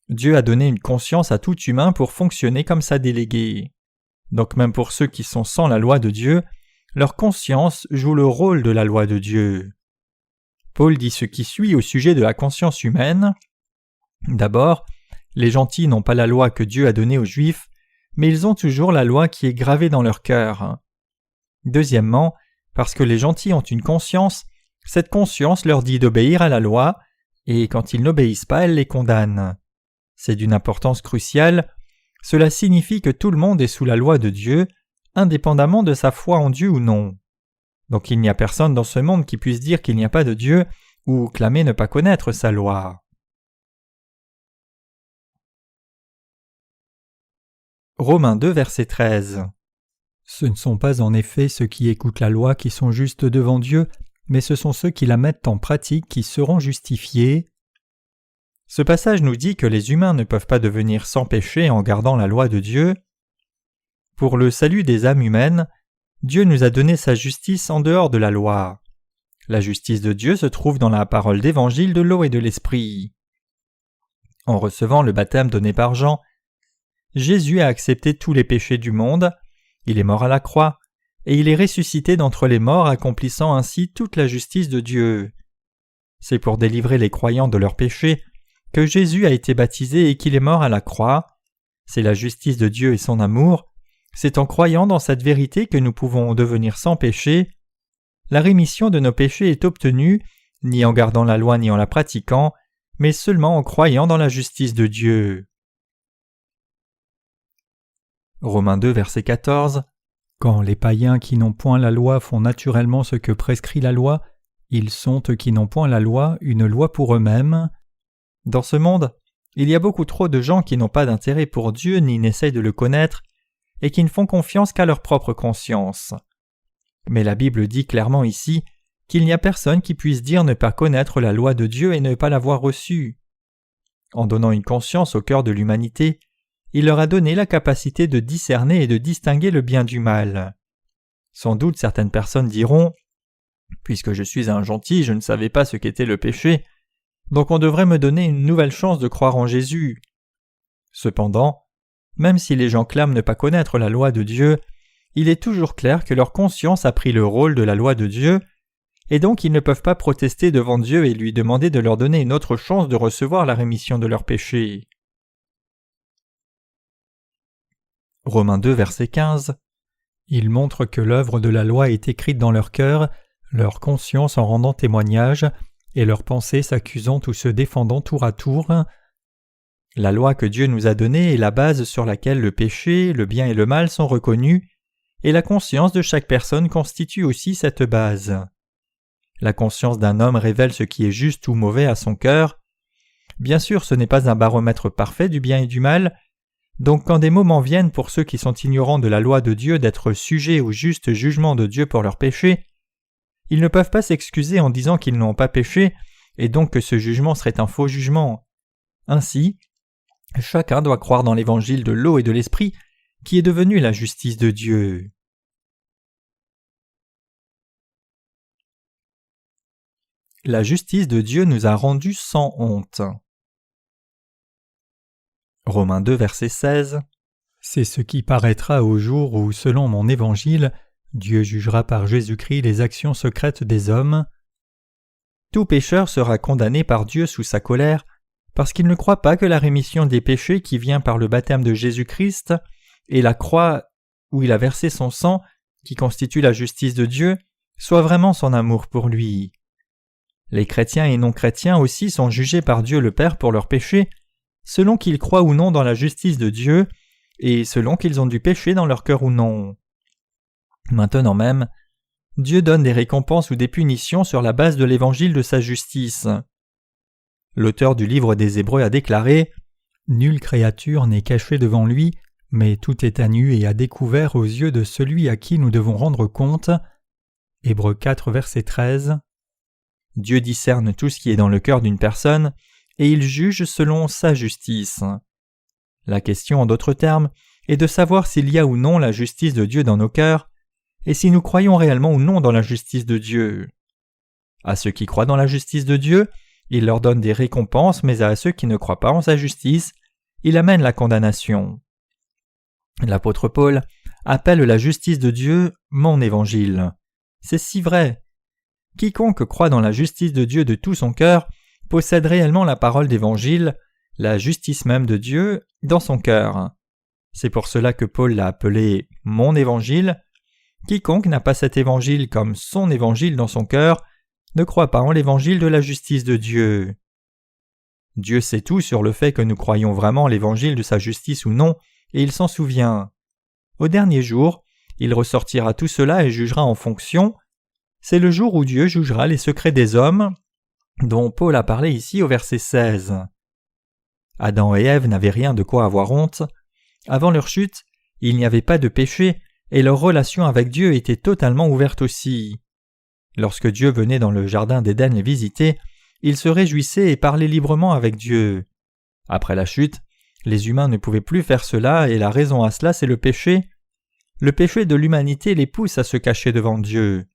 Dieu a donné une conscience à tout humain pour fonctionner comme sa déléguée. Donc même pour ceux qui sont sans la loi de Dieu, leur conscience joue le rôle de la loi de Dieu. Paul dit ce qui suit au sujet de la conscience humaine. D'abord, les gentils n'ont pas la loi que Dieu a donnée aux Juifs, mais ils ont toujours la loi qui est gravée dans leur cœur. Deuxièmement, parce que les gentils ont une conscience, cette conscience leur dit d'obéir à la loi, et quand ils n'obéissent pas, elle les condamne. C'est d'une importance cruciale. Cela signifie que tout le monde est sous la loi de Dieu, indépendamment de sa foi en Dieu ou non. Donc il n'y a personne dans ce monde qui puisse dire qu'il n'y a pas de Dieu ou clamer ne pas connaître sa loi. Romains 2, verset 13. Ce ne sont pas en effet ceux qui écoutent la loi qui sont justes devant Dieu, mais ce sont ceux qui la mettent en pratique qui seront justifiés. Ce passage nous dit que les humains ne peuvent pas devenir sans péché en gardant la loi de Dieu. Pour le salut des âmes humaines, Dieu nous a donné sa justice en dehors de la loi. La justice de Dieu se trouve dans la parole d'évangile de l'eau et de l'esprit. En recevant le baptême donné par Jean, Jésus a accepté tous les péchés du monde, il est mort à la croix, et il est ressuscité d'entre les morts, accomplissant ainsi toute la justice de Dieu. C'est pour délivrer les croyants de leurs péchés que Jésus a été baptisé et qu'il est mort à la croix. C'est la justice de Dieu et son amour. C'est en croyant dans cette vérité que nous pouvons devenir sans péché. La rémission de nos péchés est obtenue, ni en gardant la loi ni en la pratiquant, mais seulement en croyant dans la justice de Dieu. Romains 2, verset 14. Quand les païens qui n'ont point la loi font naturellement ce que prescrit la loi, ils sont, eux qui n'ont point la loi, une loi pour eux-mêmes. Dans ce monde, il y a beaucoup trop de gens qui n'ont pas d'intérêt pour Dieu ni n'essayent de le connaître, et qui ne font confiance qu'à leur propre conscience. Mais la Bible dit clairement ici qu'il n'y a personne qui puisse dire ne pas connaître la loi de Dieu et ne pas l'avoir reçue. En donnant une conscience au cœur de l'humanité, il leur a donné la capacité de discerner et de distinguer le bien du mal. Sans doute certaines personnes diront « Puisque je suis un gentil, je ne savais pas ce qu'était le péché, donc on devrait me donner une nouvelle chance de croire en Jésus. » Cependant, même si les gens clament ne pas connaître la loi de Dieu, il est toujours clair que leur conscience a pris le rôle de la loi de Dieu, et donc ils ne peuvent pas protester devant Dieu et lui demander de leur donner une autre chance de recevoir la rémission de leurs péchés. Romains 2, verset 15. Il montre que l'œuvre de la loi est écrite dans leur cœur, leur conscience en rendant témoignage, et leurs pensées s'accusant ou se défendant tour à tour. La loi que Dieu nous a donnée est la base sur laquelle le péché, le bien et le mal sont reconnus, et la conscience de chaque personne constitue aussi cette base. La conscience d'un homme révèle ce qui est juste ou mauvais à son cœur. Bien sûr, ce n'est pas un baromètre parfait du bien et du mal, donc quand des moments viennent pour ceux qui sont ignorants de la loi de Dieu d'être sujets au juste jugement de Dieu pour leurs péchés, ils ne peuvent pas s'excuser en disant qu'ils n'ont pas péché, et donc que ce jugement serait un faux jugement. Ainsi, chacun doit croire dans l'évangile de l'eau et de l'esprit, qui est devenu la justice de Dieu. La justice de Dieu nous a rendus sans honte. Romains 2, verset 16. C'est ce qui paraîtra au jour où, selon mon évangile, Dieu jugera par Jésus-Christ les actions secrètes des hommes. Tout pécheur sera condamné par Dieu sous sa colère, parce qu'il ne croit pas que la rémission des péchés qui vient par le baptême de Jésus-Christ et la croix où il a versé son sang, qui constitue la justice de Dieu, soit vraiment son amour pour lui. Les chrétiens et non-chrétiens aussi sont jugés par Dieu le Père pour leurs péchés, selon qu'ils croient ou non dans la justice de Dieu, et selon qu'ils ont du péché dans leur cœur ou non. Maintenant même, Dieu donne des récompenses ou des punitions sur la base de l'évangile de sa justice. L'auteur du livre des Hébreux a déclaré « Nulle créature n'est cachée devant lui, mais tout est à nu et à découvert aux yeux de celui à qui nous devons rendre compte. » Hébreux 4, verset 13. Dieu discerne tout ce qui est dans le cœur d'une personne, et il juge selon sa justice. La question, en d'autres termes, est de savoir s'il y a ou non la justice de Dieu dans nos cœurs, et si nous croyons réellement ou non dans la justice de Dieu. À ceux qui croient dans la justice de Dieu, il leur donne des récompenses, mais à ceux qui ne croient pas en sa justice, il amène la condamnation. L'apôtre Paul appelle la justice de Dieu « mon évangile ». C'est si vrai. Quiconque croit dans la justice de Dieu de tout son cœur possède réellement la parole d'évangile, la justice même de Dieu, dans son cœur. C'est pour cela que Paul l'a appelé « mon évangile ». Quiconque n'a pas cet évangile comme son évangile dans son cœur ne croit pas en l'évangile de la justice de Dieu. Dieu sait tout sur le fait que nous croyons vraiment l'évangile de sa justice ou non, et il s'en souvient. Au dernier jour, il ressortira tout cela et jugera en fonction. C'est le jour où Dieu jugera les secrets des hommes, dont Paul a parlé ici au verset 16. Adam et Ève n'avaient rien de quoi avoir honte. Avant leur chute, il n'y avait pas de péché, et leur relation avec Dieu était totalement ouverte aussi. Lorsque Dieu venait dans le jardin d'Éden les visiter, ils se réjouissaient et parlaient librement avec Dieu. Après la chute, les humains ne pouvaient plus faire cela, et la raison à cela, c'est le péché. Le péché de l'humanité les pousse à se cacher devant Dieu.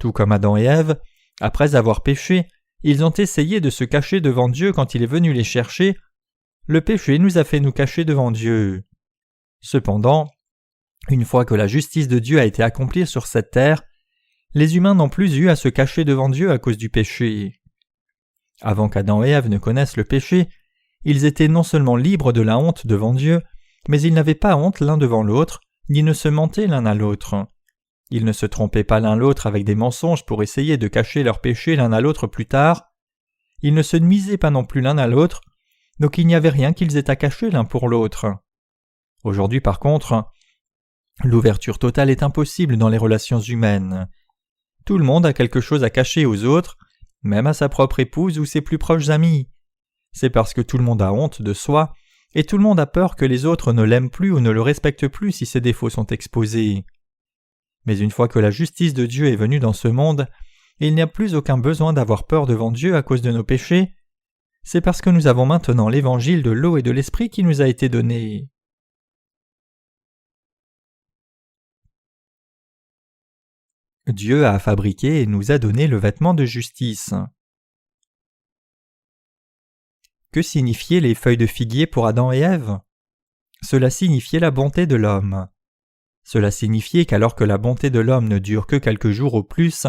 Tout comme Adam et Ève, Après avoir péché, ils ont essayé de se cacher devant Dieu quand il est venu les chercher. Le péché nous a fait nous cacher devant Dieu. Cependant, une fois que la justice de Dieu a été accomplie sur cette terre, les humains n'ont plus eu à se cacher devant Dieu à cause du péché. Avant qu'Adam et Ève ne connaissent le péché, ils étaient non seulement libres de la honte devant Dieu, mais ils n'avaient pas honte l'un devant l'autre, ni ne se mentaient l'un à l'autre. Ils ne se trompaient pas l'un l'autre avec des mensonges pour essayer de cacher leurs péchés l'un à l'autre plus tard. Ils ne se nuisaient pas non plus l'un à l'autre, donc il n'y avait rien qu'ils aient à cacher l'un pour l'autre. Aujourd'hui par contre, l'ouverture totale est impossible dans les relations humaines. Tout le monde a quelque chose à cacher aux autres, même à sa propre épouse ou ses plus proches amis. C'est parce que tout le monde a honte de soi, et tout le monde a peur que les autres ne l'aiment plus ou ne le respectent plus si ses défauts sont exposés. Mais une fois que la justice de Dieu est venue dans ce monde, il n'y a plus aucun besoin d'avoir peur devant Dieu à cause de nos péchés. C'est parce que nous avons maintenant l'évangile de l'eau et de l'esprit qui nous a été donné. Dieu a fabriqué et nous a donné le vêtement de justice. Que signifiaient les feuilles de figuier pour Adam et Ève ? Cela signifiait la bonté de l'homme. Cela signifiait qu'alors que la bonté de l'homme ne dure que quelques jours au plus,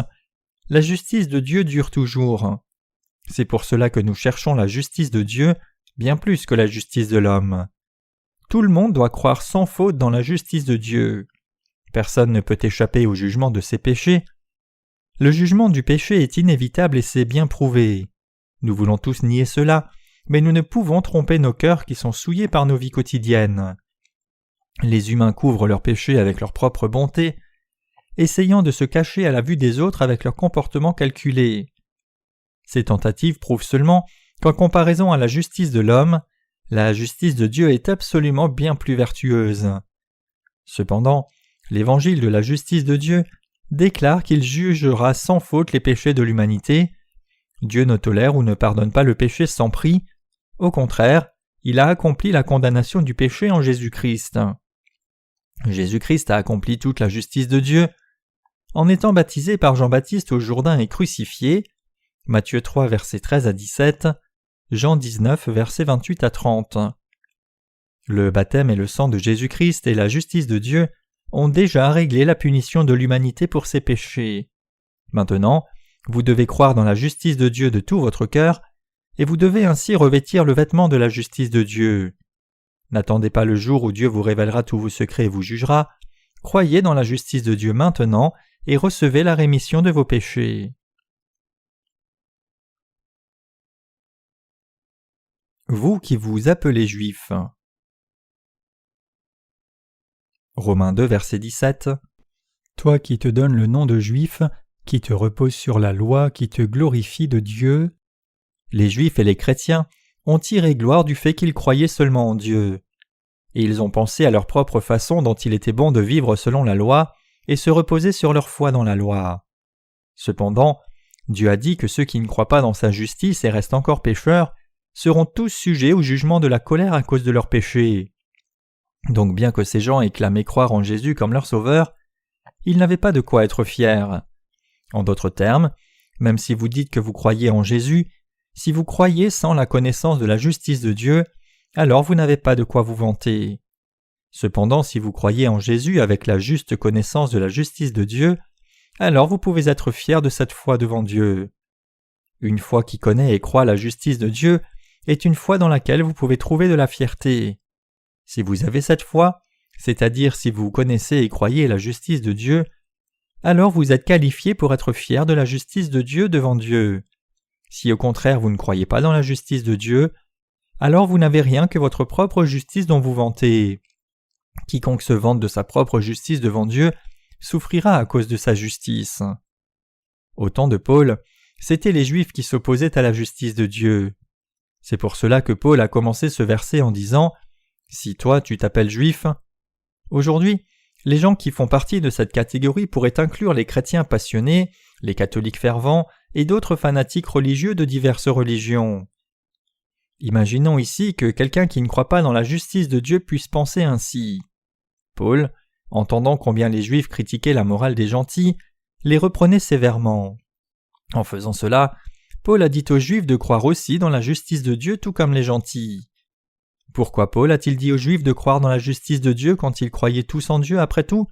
la justice de Dieu dure toujours. C'est pour cela que nous cherchons la justice de Dieu bien plus que la justice de l'homme. Tout le monde doit croire sans faute dans la justice de Dieu. Personne ne peut échapper au jugement de ses péchés. Le jugement du péché est inévitable et c'est bien prouvé. Nous voulons tous nier cela, mais nous ne pouvons tromper nos cœurs qui sont souillés par nos vies quotidiennes. Les humains couvrent leurs péchés avec leur propre bonté, essayant de se cacher à la vue des autres avec leur comportement calculé. Ces tentatives prouvent seulement qu'en comparaison à la justice de l'homme, la justice de Dieu est absolument bien plus vertueuse. Cependant, l'évangile de la justice de Dieu déclare qu'il jugera sans faute les péchés de l'humanité. Dieu ne tolère ou ne pardonne pas le péché sans prix. Au contraire, il a accompli la condamnation du péché en Jésus-Christ. Jésus-Christ a accompli toute la justice de Dieu. En étant baptisé par Jean-Baptiste au Jourdain et crucifié, Matthieu 3, versets 13 à 17, Jean 19, versets 28 à 30. Le baptême et le sang de Jésus-Christ et la justice de Dieu ont déjà réglé la punition de l'humanité pour ses péchés. Maintenant, vous devez croire dans la justice de Dieu de tout votre cœur, et vous devez ainsi revêtir le vêtement de la justice de Dieu. N'attendez pas le jour où Dieu vous révélera tous vos secrets et vous jugera. Croyez dans la justice de Dieu maintenant et recevez la rémission de vos péchés. Vous qui vous appelez Juifs. Romains 2, verset 17. Toi qui te donnes le nom de Juif, qui te repose sur la loi, qui te glorifie de Dieu. Les Juifs et les chrétiens ont tiré gloire du fait qu'ils croyaient seulement en Dieu. Et ils ont pensé à leur propre façon dont il était bon de vivre selon la loi et se reposer sur leur foi dans la loi. Cependant, Dieu a dit que ceux qui ne croient pas dans sa justice et restent encore pécheurs seront tous sujets au jugement de la colère à cause de leurs péchés. Donc bien que ces gens aient clamé croire en Jésus comme leur sauveur, ils n'avaient pas de quoi être fiers. En d'autres termes, même si vous dites que vous croyez en Jésus, si vous croyez sans la connaissance de la justice de Dieu, alors vous n'avez pas de quoi vous vanter. Cependant, si vous croyez en Jésus avec la juste connaissance de la justice de Dieu, alors vous pouvez être fiers de cette foi devant Dieu. Une foi qui connaît et croit la justice de Dieu est une foi dans laquelle vous pouvez trouver de la fierté. Si vous avez cette foi, c'est-à-dire si vous connaissez et croyez la justice de Dieu, alors vous êtes qualifié pour être fier de la justice de Dieu devant Dieu. Si au contraire vous ne croyez pas dans la justice de Dieu, alors vous n'avez rien que votre propre justice dont vous vantez. Quiconque se vante de sa propre justice devant Dieu souffrira à cause de sa justice. Au temps de Paul, c'étaient les Juifs qui s'opposaient à la justice de Dieu. C'est pour cela que Paul a commencé ce verset en disant « Si toi tu t'appelles Juif », aujourd'hui, les gens qui font partie de cette catégorie pourraient inclure les chrétiens passionnés, les catholiques fervents et d'autres fanatiques religieux de diverses religions. Imaginons ici que quelqu'un qui ne croit pas dans la justice de Dieu puisse penser ainsi. Paul, entendant combien les Juifs critiquaient la morale des gentils, les reprenait sévèrement. En faisant cela, Paul a dit aux Juifs de croire aussi dans la justice de Dieu tout comme les gentils. Pourquoi Paul a-t-il dit aux Juifs de croire dans la justice de Dieu quand ils croyaient tous en Dieu après tout ?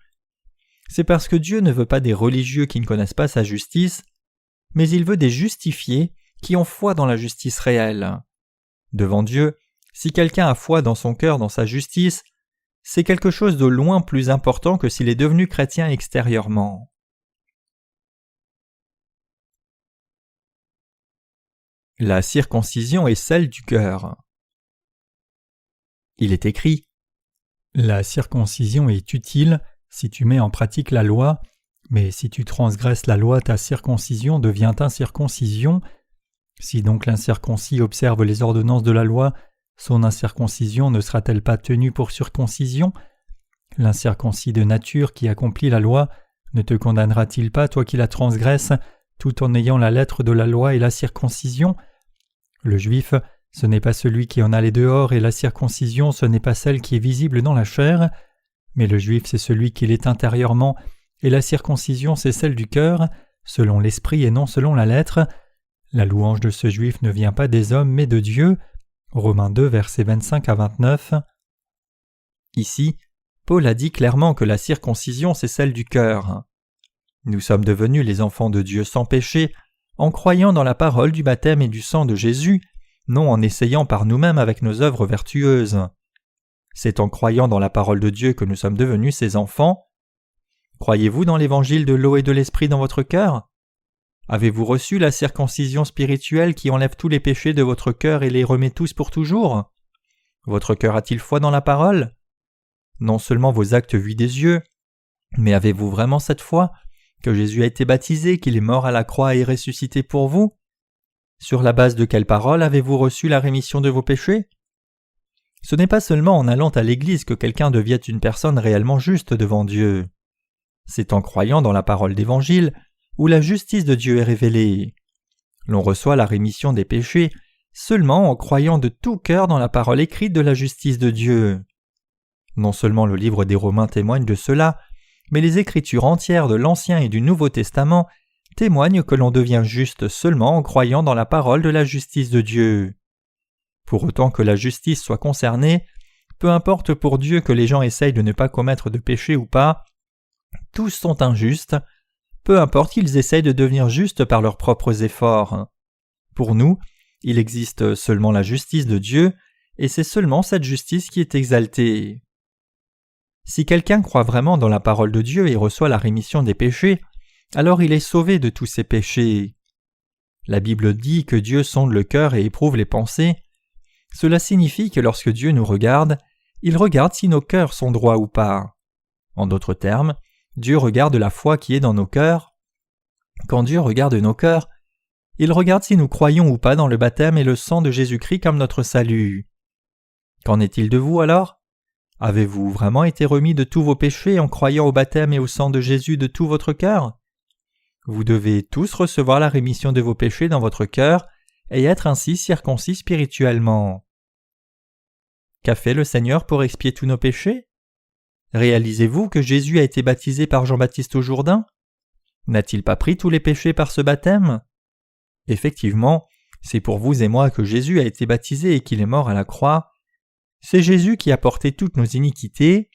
C'est parce que Dieu ne veut pas des religieux qui ne connaissent pas sa justice, mais il veut des justifiés qui ont foi dans la justice réelle. Devant Dieu, si quelqu'un a foi dans son cœur dans sa justice, c'est quelque chose de loin plus important que s'il est devenu chrétien extérieurement. La circoncision est celle du cœur. Il est écrit : La circoncision est utile si tu mets en pratique la loi, mais si tu transgresses la loi, ta circoncision devient incirconcision. Si donc l'incirconcis observe les ordonnances de la loi, son incirconcision ne sera-t-elle pas tenue pour circoncision ? L'incirconcis de nature qui accomplit la loi ne te condamnera-t-il pas, toi qui la transgresses, tout en ayant la lettre de la loi et la circoncision ? Le juif, ce n'est pas celui qui en a les dehors, et la circoncision, ce n'est pas celle qui est visible dans la chair. Mais le juif, c'est celui qui l'est intérieurement, et la circoncision, c'est celle du cœur, selon l'esprit et non selon la lettre. La louange de ce juif ne vient pas des hommes, mais de Dieu. Romains 2, versets 25 à 29. Ici, Paul a dit clairement que la circoncision, c'est celle du cœur. Nous sommes devenus les enfants de Dieu sans péché, en croyant dans la parole du baptême et du sang de Jésus, non en essayant par nous-mêmes avec nos œuvres vertueuses. C'est en croyant dans la parole de Dieu que nous sommes devenus ses enfants. Croyez-vous dans l'évangile de l'eau et de l'esprit dans votre cœur ? Avez-vous reçu la circoncision spirituelle qui enlève tous les péchés de votre cœur et les remet tous pour toujours ? Votre cœur a-t-il foi dans la parole ? Non seulement vos actes vus des yeux, mais avez-vous vraiment cette foi que Jésus a été baptisé, qu'il est mort à la croix et ressuscité pour vous ? Sur la base de quelle parole avez-vous reçu la rémission de vos péchés ? Ce n'est pas seulement en allant à l'église que quelqu'un devient une personne réellement juste devant Dieu. C'est en croyant dans la parole d'Évangile où la justice de Dieu est révélée. L'on reçoit la rémission des péchés seulement en croyant de tout cœur dans la parole écrite de la justice de Dieu. Non seulement le livre des Romains témoigne de cela, mais les écritures entières de l'Ancien et du Nouveau Testament témoignent que l'on devient juste seulement en croyant dans la parole de la justice de Dieu. Pour autant que la justice soit concernée, peu importe pour Dieu que les gens essayent de ne pas commettre de péché ou pas, tous sont injustes, peu importe qu'ils essayent de devenir justes par leurs propres efforts. Pour nous, il existe seulement la justice de Dieu, et c'est seulement cette justice qui est exaltée. Si quelqu'un croit vraiment dans la parole de Dieu et reçoit la rémission des péchés, alors il est sauvé de tous ses péchés. La Bible dit que Dieu sonde le cœur et éprouve les pensées. Cela signifie que lorsque Dieu nous regarde, il regarde si nos cœurs sont droits ou pas. En d'autres termes, Dieu regarde la foi qui est dans nos cœurs. Quand Dieu regarde nos cœurs, il regarde si nous croyons ou pas dans le baptême et le sang de Jésus-Christ comme notre salut. Qu'en est-il de vous alors ? Avez-vous vraiment été remis de tous vos péchés en croyant au baptême et au sang de Jésus de tout votre cœur ? Vous devez tous recevoir la rémission de vos péchés dans votre cœur et être ainsi circoncis spirituellement. Qu'a fait le Seigneur pour expier tous nos péchés ? Réalisez-vous que Jésus a été baptisé par Jean-Baptiste au Jourdain ? N'a-t-il pas pris tous les péchés par ce baptême ? Effectivement, c'est pour vous et moi que Jésus a été baptisé et qu'il est mort à la croix. C'est Jésus qui a porté toutes nos iniquités.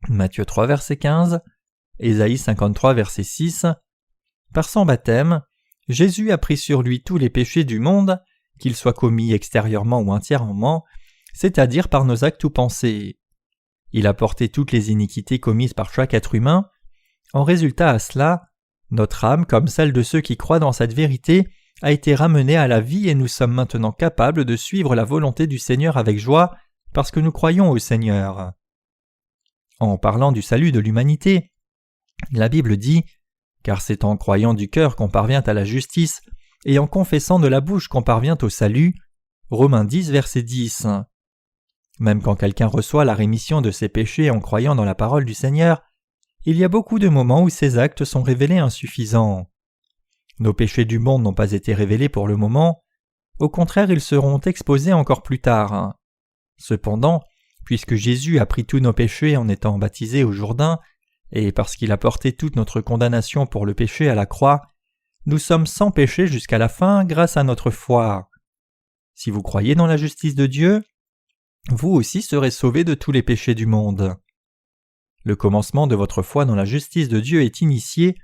Matthieu 3, verset 15, Ésaïe 53, verset 6. Par son baptême, Jésus a pris sur lui tous les péchés du monde, qu'ils soient commis extérieurement ou intérieurement, c'est-à-dire par nos actes ou pensées. Il a porté toutes les iniquités commises par chaque être humain. En résultat à cela, notre âme, comme celle de ceux qui croient dans cette vérité, a été ramenée à la vie et nous sommes maintenant capables de suivre la volonté du Seigneur avec joie parce que nous croyons au Seigneur. En parlant du salut de l'humanité, la Bible dit « Car c'est en croyant du cœur qu'on parvient à la justice et en confessant de la bouche qu'on parvient au salut. » Romains 10, verset 10. Même quand quelqu'un reçoit la rémission de ses péchés en croyant dans la parole du Seigneur, il y a beaucoup de moments où ses actes sont révélés insuffisants. Nos péchés du monde n'ont pas été révélés pour le moment, au contraire ils seront exposés encore plus tard. Cependant, puisque Jésus a pris tous nos péchés en étant baptisé au Jourdain, et parce qu'il a porté toute notre condamnation pour le péché à la croix, nous sommes sans péché jusqu'à la fin grâce à notre foi. Si vous croyez dans la justice de Dieu, vous aussi serez sauvés de tous les péchés du monde. Le commencement de votre foi dans la justice de Dieu est initié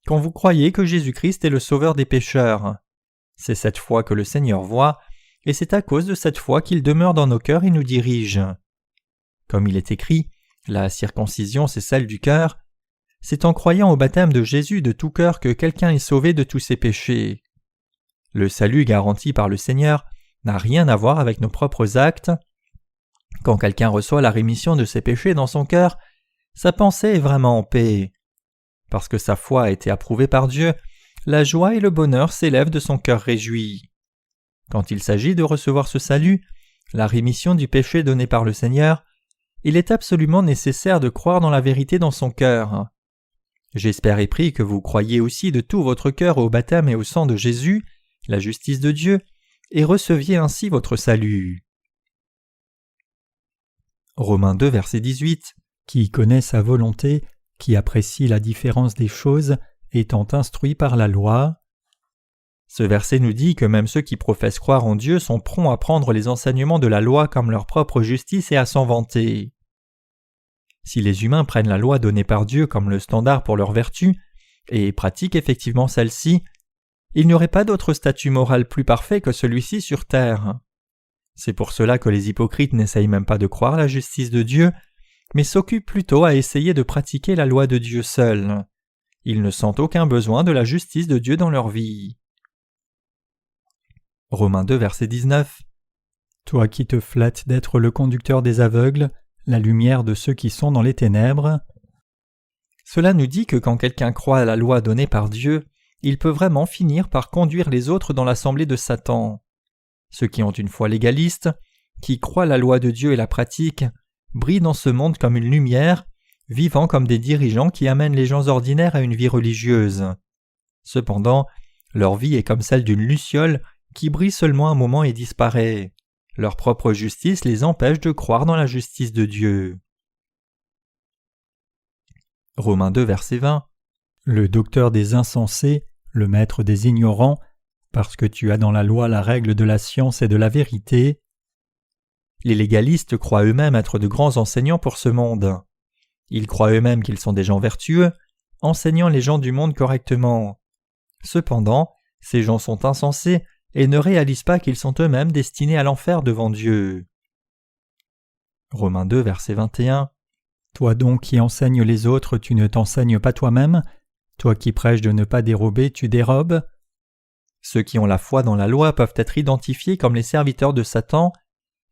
quand vous croyez que Jésus-Christ est le sauveur des pécheurs. C'est cette foi que le Seigneur voit, et c'est à cause de cette foi qu'il demeure dans nos cœurs et nous dirige. Comme il est écrit, la circoncision c'est celle du cœur. C'est en croyant au baptême de Jésus de tout cœur que quelqu'un est sauvé de tous ses péchés. Le salut garanti par le Seigneur n'a rien à voir avec nos propres actes. Quand quelqu'un reçoit la rémission de ses péchés dans son cœur, sa pensée est vraiment en paix. Parce que sa foi a été approuvée par Dieu, la joie et le bonheur s'élèvent de son cœur réjoui. Quand il s'agit de recevoir ce salut, la rémission du péché donnée par le Seigneur, il est absolument nécessaire de croire dans la vérité dans son cœur. J'espère et prie que vous croyiez aussi de tout votre cœur au baptême et au sang de Jésus, la justice de Dieu, et receviez ainsi votre salut. Romains 2, verset 18. Qui connaît sa volonté, qui apprécie la différence des choses, étant instruit par la loi. Ce verset nous dit que même ceux qui professent croire en Dieu sont prompts à prendre les enseignements de la loi comme leur propre justice et à s'en vanter. Si les humains prennent la loi donnée par Dieu comme le standard pour leur vertu, et pratiquent effectivement celle-ci, il n'y aurait pas d'autre statut moral plus parfait que celui-ci sur terre. C'est pour cela que les hypocrites n'essayent même pas de croire la justice de Dieu, mais s'occupent plutôt à essayer de pratiquer la loi de Dieu seul. Ils ne sentent aucun besoin de la justice de Dieu dans leur vie. Romains 2, verset 19. Toi qui te flattes d'être le conducteur des aveugles, la lumière de ceux qui sont dans les ténèbres. Cela nous dit que quand quelqu'un croit à la loi donnée par Dieu, il peut vraiment finir par conduire les autres dans l'assemblée de Satan. Ceux qui ont une foi légaliste, qui croient la loi de Dieu et la pratiquent, brillent dans ce monde comme une lumière, vivant comme des dirigeants qui amènent les gens ordinaires à une vie religieuse. Cependant, leur vie est comme celle d'une luciole qui brille seulement un moment et disparaît. Leur propre justice les empêche de croire dans la justice de Dieu. Romains 2, verset 20. Le docteur des insensés, le maître des ignorants, parce que tu as dans la loi la règle de la science et de la vérité. Les légalistes croient eux-mêmes être de grands enseignants pour ce monde. Ils croient eux-mêmes qu'ils sont des gens vertueux, enseignant les gens du monde correctement. Cependant, ces gens sont insensés et ne réalisent pas qu'ils sont eux-mêmes destinés à l'enfer devant Dieu. Romains 2, verset 21. Toi donc qui enseignes les autres, tu ne t'enseignes pas toi-même. Toi qui prêches de ne pas dérober, tu dérobes. Ceux qui ont la foi dans la loi peuvent être identifiés comme les serviteurs de Satan,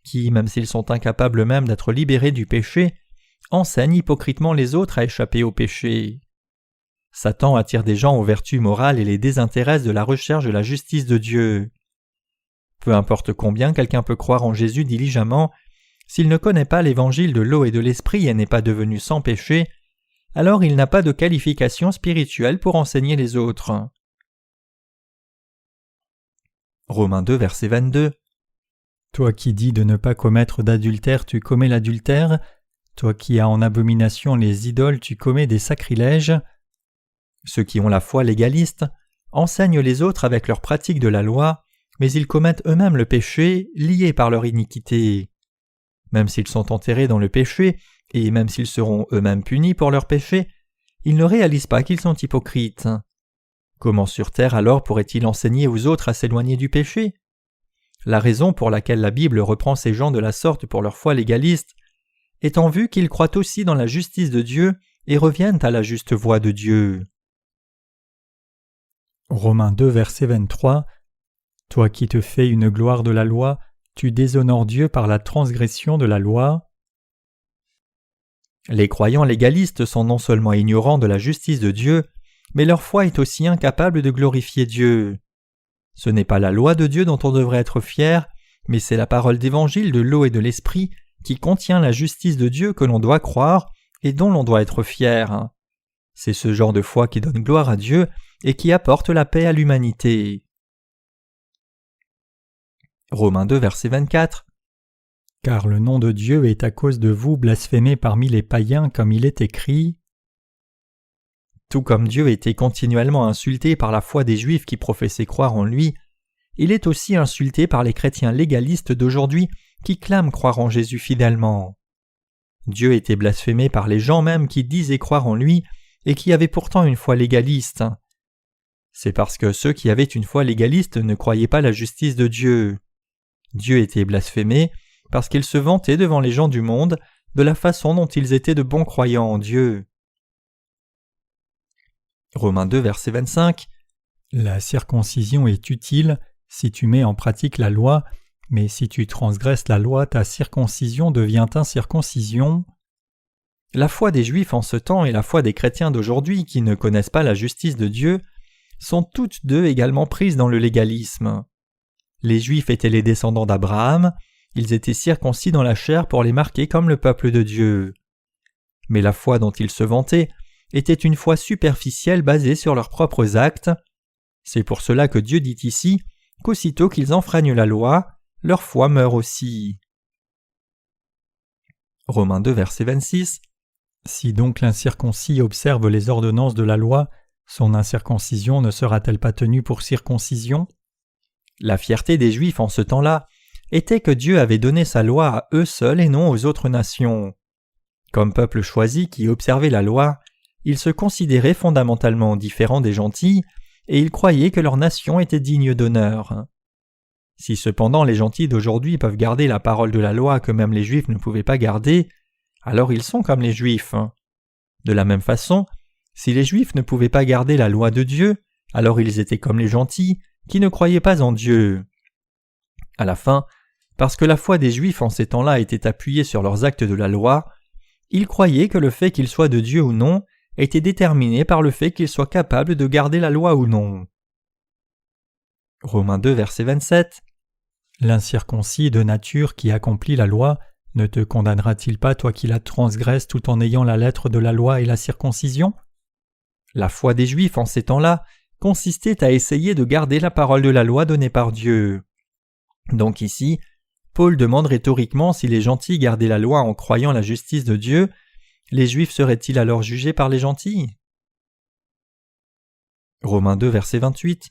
qui, même s'ils sont incapables eux-mêmes d'être libérés du péché, enseignent hypocritement les autres à échapper au péché. Satan attire des gens aux vertus morales et les désintéresse de la recherche de la justice de Dieu. Peu importe combien quelqu'un peut croire en Jésus diligemment, s'il ne connaît pas l'évangile de l'eau et de l'esprit et n'est pas devenu sans péché, alors il n'a pas de qualification spirituelle pour enseigner les autres. Romains 2, verset 22. Toi qui dis de ne pas commettre d'adultère, tu commets l'adultère. Toi qui as en abomination les idoles, tu commets des sacrilèges. Ceux qui ont la foi légaliste enseignent les autres avec leur pratique de la loi, mais ils commettent eux-mêmes le péché, liés par leur iniquité. Même s'ils sont enterrés dans le péché, et même s'ils seront eux-mêmes punis pour leur péché, ils ne réalisent pas qu'ils sont hypocrites. Comment sur terre alors pourrait-il enseigner aux autres à s'éloigner du péché ? La raison pour laquelle la Bible reprend ces gens de la sorte pour leur foi légaliste est en vue qu'ils croient aussi dans la justice de Dieu et reviennent à la juste voie de Dieu. Romains 2, verset 23. Toi qui te fais une gloire de la loi, tu déshonores Dieu par la transgression de la loi. Les croyants légalistes sont non seulement ignorants de la justice de Dieu, mais leur foi est aussi incapable de glorifier Dieu. Ce n'est pas la loi de Dieu dont on devrait être fier, mais c'est la parole d'évangile de l'eau et de l'esprit qui contient la justice de Dieu que l'on doit croire et dont l'on doit être fier. C'est ce genre de foi qui donne gloire à Dieu et qui apporte la paix à l'humanité. Romains 2, verset 24. Car le nom de Dieu est à cause de vous blasphémé parmi les païens comme il est écrit. Tout comme Dieu était continuellement insulté par la foi des Juifs qui professaient croire en lui, il est aussi insulté par les chrétiens légalistes d'aujourd'hui qui clament croire en Jésus fidèlement. Dieu était blasphémé par les gens même qui disaient croire en lui et qui avaient pourtant une foi légaliste. C'est parce que ceux qui avaient une foi légaliste ne croyaient pas la justice de Dieu. Dieu était blasphémé parce qu'il se vantait devant les gens du monde de la façon dont ils étaient de bons croyants en Dieu. Romains 2, verset 25. La circoncision est utile si tu mets en pratique la loi, mais si tu transgresses la loi, ta circoncision devient incirconcision. La foi des Juifs en ce temps et la foi des chrétiens d'aujourd'hui qui ne connaissent pas la justice de Dieu sont toutes deux également prises dans le légalisme. Les Juifs étaient les descendants d'Abraham, ils étaient circoncis dans la chair pour les marquer comme le peuple de Dieu. Mais la foi dont ils se vantaient était une foi superficielle basée sur leurs propres actes. C'est pour cela que Dieu dit ici qu'aussitôt qu'ils enfreignent la loi, leur foi meurt aussi. Romains 2, verset 26. Si donc l'incirconcis observe les ordonnances de la loi, son incirconcision ne sera-t-elle pas tenue pour circoncision? La fierté des Juifs en ce temps-là était que Dieu avait donné sa loi à eux seuls et non aux autres nations. Comme peuple choisi qui observait la loi, ils se considéraient fondamentalement différents des gentils et ils croyaient que leur nation était digne d'honneur. Si cependant les gentils d'aujourd'hui peuvent garder la parole de la loi que même les Juifs ne pouvaient pas garder, alors ils sont comme les Juifs. De la même façon, si les Juifs ne pouvaient pas garder la loi de Dieu, alors ils étaient comme les gentils qui ne croyaient pas en Dieu. À la fin, parce que la foi des Juifs en ces temps-là était appuyée sur leurs actes de la loi, ils croyaient que le fait qu'ils soient de Dieu ou non était déterminé par le fait qu'ils soient capables de garder la loi ou non. Romains 2, verset 27. L'incirconcis de nature qui accomplit la loi ne te condamnera-t-il pas, toi qui la transgresses tout en ayant la lettre de la loi et la circoncision? La foi des Juifs en ces temps-là consistait à essayer de garder la parole de la loi donnée par Dieu. Donc ici, Paul demande rhétoriquement si les gentils gardaient la loi en croyant la justice de Dieu, les Juifs seraient-ils alors jugés par les gentils? Romains 2, verset 28.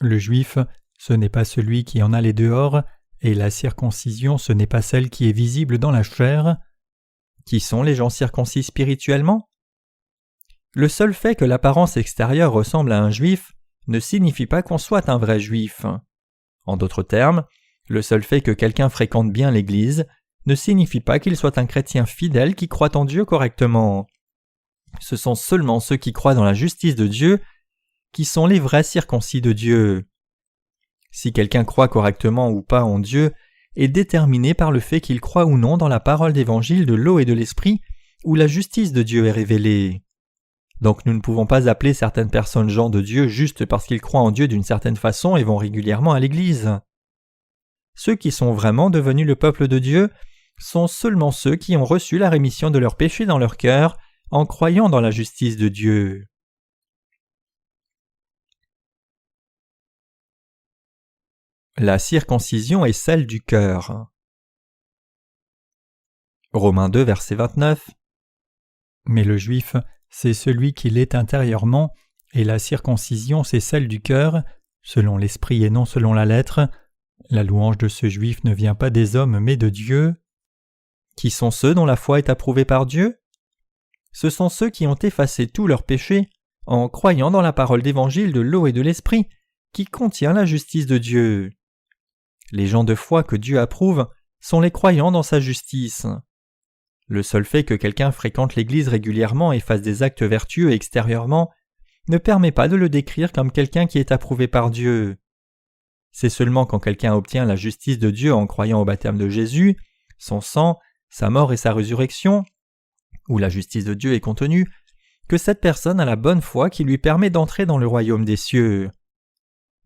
Le Juif, ce n'est pas celui qui en a les dehors, et la circoncision, ce n'est pas celle qui est visible dans la chair. Qui sont les gens circoncis spirituellement? Le seul fait que l'apparence extérieure ressemble à un Juif ne signifie pas qu'on soit un vrai Juif. En d'autres termes, le seul fait que quelqu'un fréquente bien l'Église ne signifie pas qu'il soit un chrétien fidèle qui croit en Dieu correctement. Ce sont seulement ceux qui croient dans la justice de Dieu qui sont les vrais circoncis de Dieu. Si quelqu'un croit correctement ou pas en Dieu est déterminé par le fait qu'il croit ou non dans la parole d'évangile de l'eau et de l'esprit où la justice de Dieu est révélée. Donc nous ne pouvons pas appeler certaines personnes gens de Dieu juste parce qu'ils croient en Dieu d'une certaine façon et vont régulièrement à l'Église. Ceux qui sont vraiment devenus le peuple de Dieu sont seulement ceux qui ont reçu la rémission de leurs péchés dans leur cœur en croyant dans la justice de Dieu. La circoncision est celle du cœur. Romains 2, verset 29. Mais le Juif, c'est celui qui l'est intérieurement, et la circoncision, c'est celle du cœur, selon l'esprit et non selon la lettre. La louange de ce Juif ne vient pas des hommes mais de Dieu. Qui sont ceux dont la foi est approuvée par Dieu? Ce sont ceux qui ont effacé tous leurs péchés en croyant dans la parole d'évangile de l'eau et de l'esprit qui contient la justice de Dieu. Les gens de foi que Dieu approuve sont les croyants dans sa justice. Le seul fait que quelqu'un fréquente l'Église régulièrement et fasse des actes vertueux extérieurement ne permet pas de le décrire comme quelqu'un qui est approuvé par Dieu. C'est seulement quand quelqu'un obtient la justice de Dieu en croyant au baptême de Jésus, son sang, sa mort et sa résurrection, où la justice de Dieu est contenue, que cette personne a la bonne foi qui lui permet d'entrer dans le royaume des cieux.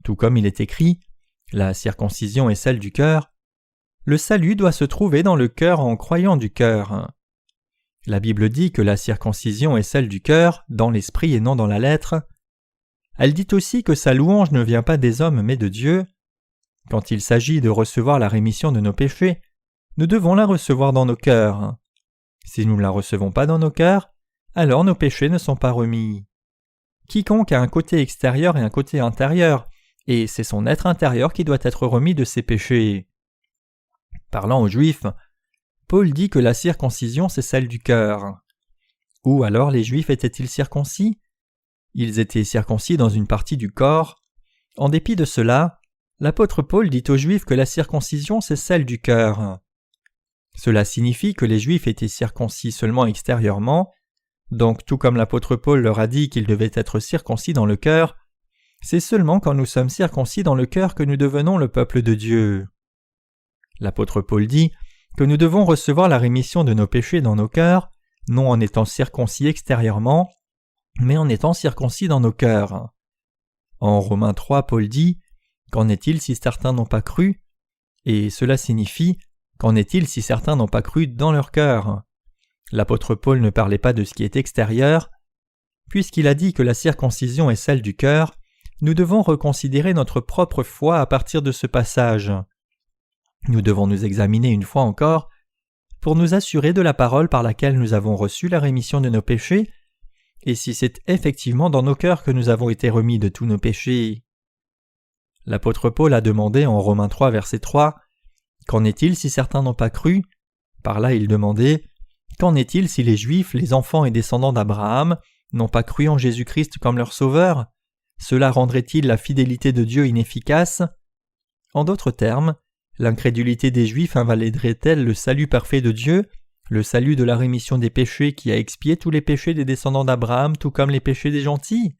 Tout comme il est écrit, la circoncision est celle du cœur, le salut doit se trouver dans le cœur en croyant du cœur. La Bible dit que la circoncision est celle du cœur, dans l'esprit et non dans la lettre. Elle dit aussi que sa louange ne vient pas des hommes mais de Dieu. Quand il s'agit de recevoir la rémission de nos péchés, nous devons la recevoir dans nos cœurs. Si nous ne la recevons pas dans nos cœurs, alors nos péchés ne sont pas remis. Quiconque a un côté extérieur et un côté intérieur, et c'est son être intérieur qui doit être remis de ses péchés. Parlant aux Juifs, Paul dit que la circoncision c'est celle du cœur. Où alors les Juifs étaient-ils circoncis? Ils étaient circoncis dans une partie du corps. En dépit de cela, l'apôtre Paul dit aux Juifs que la circoncision c'est celle du cœur. Cela signifie que les Juifs étaient circoncis seulement extérieurement, donc tout comme l'apôtre Paul leur a dit qu'ils devaient être circoncis dans le cœur, c'est seulement quand nous sommes circoncis dans le cœur que nous devenons le peuple de Dieu. L'apôtre Paul dit que nous devons recevoir la rémission de nos péchés dans nos cœurs, non en étant circoncis extérieurement, mais en étant circoncis dans nos cœurs. En Romains 3, Paul dit « Qu'en est-il si certains n'ont pas cru ?» Et cela signifie « Qu'en est-il si certains n'ont pas cru dans leur cœur ?» L'apôtre Paul ne parlait pas de ce qui est extérieur. Puisqu'il a dit que la circoncision est celle du cœur, nous devons reconsidérer notre propre foi à partir de ce passage. Nous devons nous examiner une fois encore pour nous assurer de la parole par laquelle nous avons reçu la rémission de nos péchés, et si c'est effectivement dans nos cœurs que nous avons été remis de tous nos péchés. L'apôtre Paul a demandé en Romains 3, verset 3, « Qu'en est-il si certains n'ont pas cru ?» Par là il demandait, « Qu'en est-il si les Juifs, les enfants et descendants d'Abraham, n'ont pas cru en Jésus-Christ comme leur sauveur? Cela rendrait-il la fidélité de Dieu inefficace ?» En d'autres termes, l'incrédulité des Juifs invaliderait-elle le salut parfait de Dieu, le salut de la rémission des péchés qui a expié tous les péchés des descendants d'Abraham tout comme les péchés des gentils?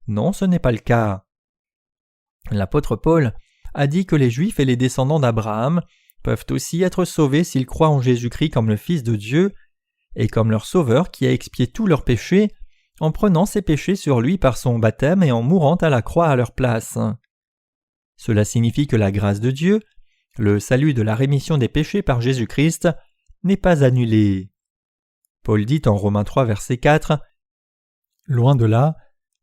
Non, ce n'est pas le cas. L'apôtre Paul a dit que les Juifs et les descendants d'Abraham peuvent aussi être sauvés s'ils croient en Jésus-Christ comme le Fils de Dieu et comme leur Sauveur qui a expié tous leurs péchés en prenant ses péchés sur lui par son baptême et en mourant à la croix à leur place. Cela signifie que la grâce de Dieu, le salut de la rémission des péchés par Jésus-Christ, n'est pas annulé. Paul dit en Romains 3, verset 4, « Loin de là,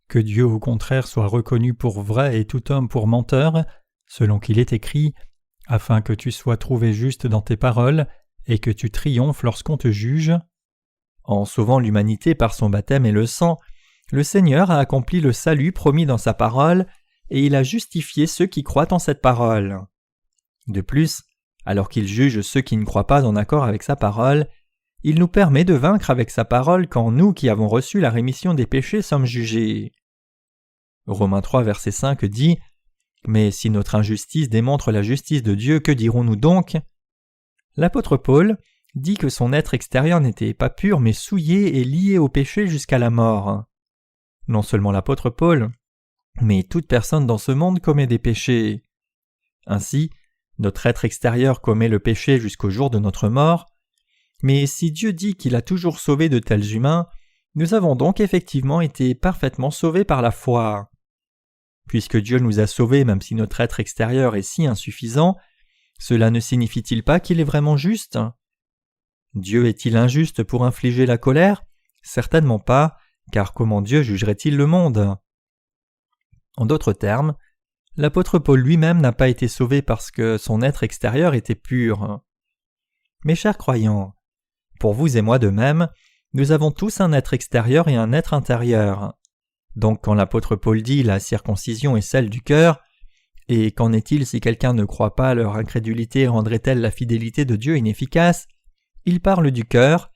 que Dieu au contraire soit reconnu pour vrai et tout homme pour menteur, selon qu'il est écrit, afin que tu sois trouvé juste dans tes paroles et que tu triomphes lorsqu'on te juge. » En sauvant l'humanité par son baptême et le sang, le Seigneur a accompli le salut promis dans sa parole et il a justifié ceux qui croient en cette parole. De plus, alors qu'il juge ceux qui ne croient pas en accord avec sa parole, il nous permet de vaincre avec sa parole quand nous qui avons reçu la rémission des péchés sommes jugés. Romains 3, verset 5 dit « Mais si notre injustice démontre la justice de Dieu, que dirons-nous donc ?» L'apôtre Paul dit que son être extérieur n'était pas pur mais souillé et lié au péché jusqu'à la mort. Non seulement l'apôtre Paul, mais toute personne dans ce monde commet des péchés. Ainsi, notre être extérieur commet le péché jusqu'au jour de notre mort, mais si Dieu dit qu'il a toujours sauvé de tels humains, nous avons donc effectivement été parfaitement sauvés par la foi. Puisque Dieu nous a sauvés même si notre être extérieur est si insuffisant, cela ne signifie-t-il pas qu'il est vraiment juste? Dieu est-il injuste pour infliger la colère? Certainement pas, car comment Dieu jugerait-il le monde? En d'autres termes, l'apôtre Paul lui-même n'a pas été sauvé parce que son être extérieur était pur. Mes chers croyants, pour vous et moi de même, nous avons tous un être extérieur et un être intérieur. Donc quand l'apôtre Paul dit « la circoncision est celle du cœur », et qu'en est-il si quelqu'un ne croit pas, leur incrédulité rendrait-elle la fidélité de Dieu inefficace? Il parle du cœur.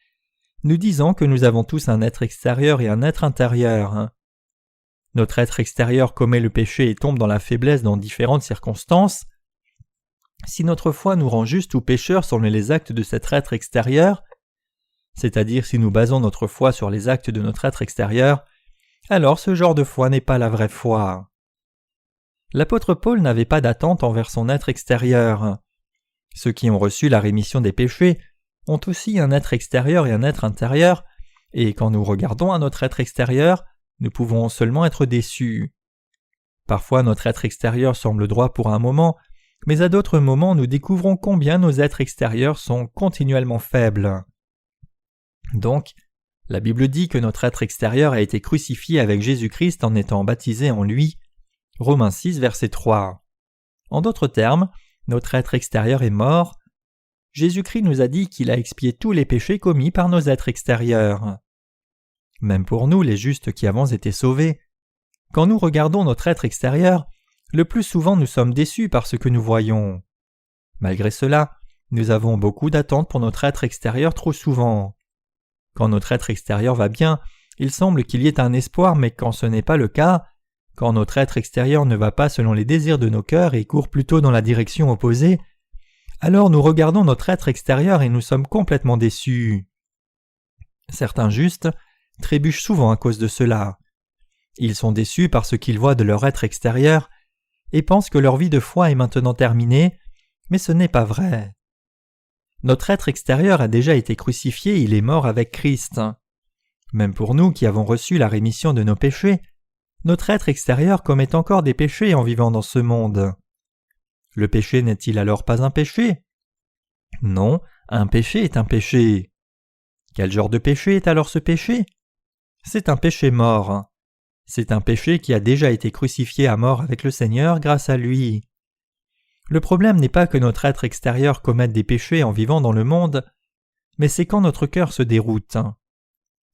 Nous disons que nous avons tous un être extérieur et un être intérieur. Notre être extérieur commet le péché et tombe dans la faiblesse dans différentes circonstances. Si notre foi nous rend justes ou pécheurs selon les actes de cet être extérieur, c'est-à-dire si nous basons notre foi sur les actes de notre être extérieur, alors ce genre de foi n'est pas la vraie foi. L'apôtre Paul n'avait pas d'attente envers son être extérieur. Ceux qui ont reçu la rémission des péchés ont aussi un être extérieur et un être intérieur, et quand nous regardons à notre être extérieur, nous pouvons seulement être déçus. Parfois notre être extérieur semble droit pour un moment, mais à d'autres moments nous découvrons combien nos êtres extérieurs sont continuellement faibles. Donc, la Bible dit que notre être extérieur a été crucifié avec Jésus-Christ en étant baptisé en lui. Romains 6, verset 3. En d'autres termes, notre être extérieur est mort. Jésus-Christ nous a dit qu'il a expié tous les péchés commis par nos êtres extérieurs. Même pour nous, les justes qui avons été sauvés, Quand nous regardons notre être extérieur, le plus souvent nous sommes déçus par ce que nous voyons. Malgré cela, nous avons beaucoup d'attentes pour notre être extérieur trop souvent. Quand notre être extérieur va bien, il semble qu'il y ait un espoir, mais quand ce n'est pas le cas, quand notre être extérieur ne va pas selon les désirs de nos cœurs et court plutôt dans la direction opposée, alors nous regardons notre être extérieur et nous sommes complètement déçus. Certains justes trébuchent souvent à cause de cela. Ils sont déçus par ce qu'ils voient de leur être extérieur et pensent que leur vie de foi est maintenant terminée, mais ce n'est pas vrai. Notre être extérieur a déjà été crucifié, il est mort avec Christ. Même pour nous qui avons reçu la rémission de nos péchés, notre être extérieur commet encore des péchés en vivant dans ce monde. Le péché n'est-il alors pas un péché? Non, un péché est un péché. Quel genre de péché est alors ce péché? C'est un péché mort. C'est un péché qui a déjà été crucifié à mort avec le Seigneur grâce à lui. Le problème n'est pas que notre être extérieur commette des péchés en vivant dans le monde, mais c'est quand notre cœur se déroute.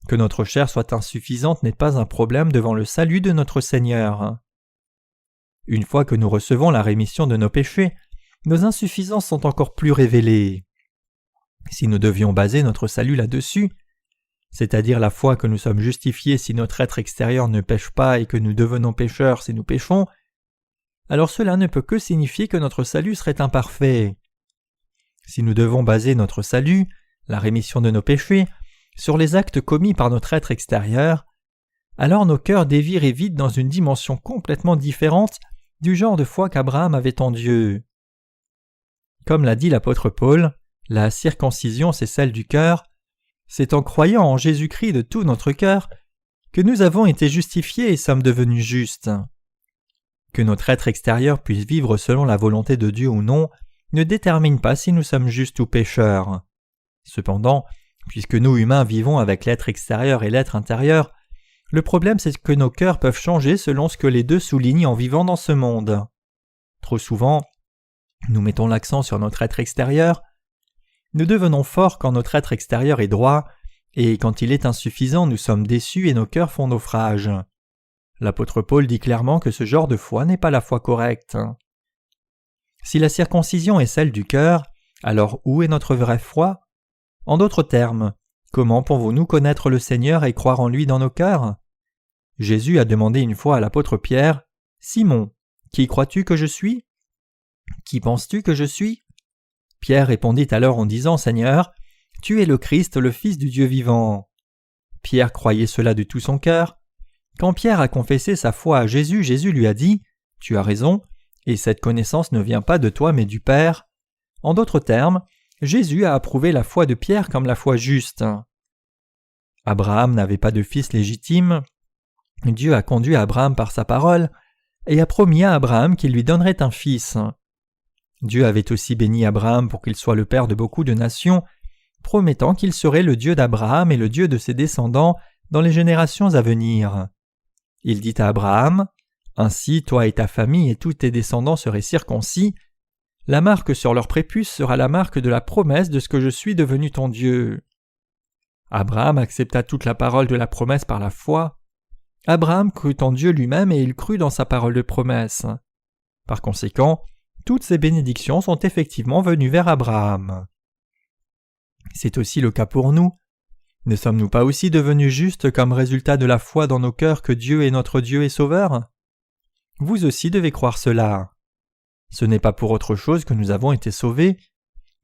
Que notre chair soit insuffisante n'est pas un problème devant le salut de notre Seigneur. Une fois que nous recevons la rémission de nos péchés, nos insuffisances sont encore plus révélées. Si nous devions baser notre salut là-dessus, c'est-à-dire la foi que nous sommes justifiés si notre être extérieur ne pêche pas et que nous devenons pécheurs si nous péchons, alors cela ne peut que signifier que notre salut serait imparfait. Si nous devons baser notre salut, la rémission de nos péchés, sur les actes commis par notre être extérieur, alors nos cœurs dévient et vident dans une dimension complètement différente du genre de foi qu'Abraham avait en Dieu. Comme l'a dit l'apôtre Paul, la circoncision c'est celle du cœur, c'est en croyant en Jésus-Christ de tout notre cœur que nous avons été justifiés et sommes devenus justes. Que notre être extérieur puisse vivre selon la volonté de Dieu ou non ne détermine pas si nous sommes justes ou pécheurs. Cependant, puisque nous humains vivons avec l'être extérieur et l'être intérieur, le problème c'est que nos cœurs peuvent changer selon ce que les deux soulignent en vivant dans ce monde. Trop souvent, nous mettons l'accent sur notre être extérieur. Nous devenons forts quand notre être extérieur est droit, et quand il est insuffisant, nous sommes déçus et nos cœurs font naufrage. L'apôtre Paul dit clairement que ce genre de foi n'est pas la foi correcte. Si la circoncision est celle du cœur, alors où est notre vraie foi? En d'autres termes, comment pouvons-nous connaître le Seigneur et croire en lui dans nos cœurs? Jésus a demandé une fois à l'apôtre Pierre, « Simon, qui crois-tu que je suis? Qui penses-tu que je suis ?» Pierre répondit alors en disant, « Seigneur, tu es le Christ, le Fils du Dieu vivant. » Pierre croyait cela de tout son cœur. Quand Pierre a confessé sa foi à Jésus, Jésus lui a dit, « Tu as raison, et cette connaissance ne vient pas de toi mais du Père. » En d'autres termes, Jésus a approuvé la foi de Pierre comme la foi juste. Abraham n'avait pas de fils légitime. Dieu a conduit Abraham par sa parole et a promis à Abraham qu'il lui donnerait un fils. Dieu avait aussi béni Abraham pour qu'il soit le père de beaucoup de nations, promettant qu'il serait le Dieu d'Abraham et le Dieu de ses descendants dans les générations à venir. Il dit à Abraham, « Ainsi toi et ta famille et tous tes descendants seraient circoncis. La marque sur leur prépuce sera la marque de la promesse de ce que je suis devenu ton Dieu. » Abraham accepta toute la parole de la promesse par la foi. Abraham crut en Dieu lui-même et il crut dans sa parole de promesse. Par conséquent, toutes ces bénédictions sont effectivement venues vers Abraham. C'est aussi le cas pour nous. Ne sommes-nous pas aussi devenus justes comme résultat de la foi dans nos cœurs que Dieu est notre Dieu et Sauveur? Vous aussi devez croire cela. Ce n'est pas pour autre chose que nous avons été sauvés.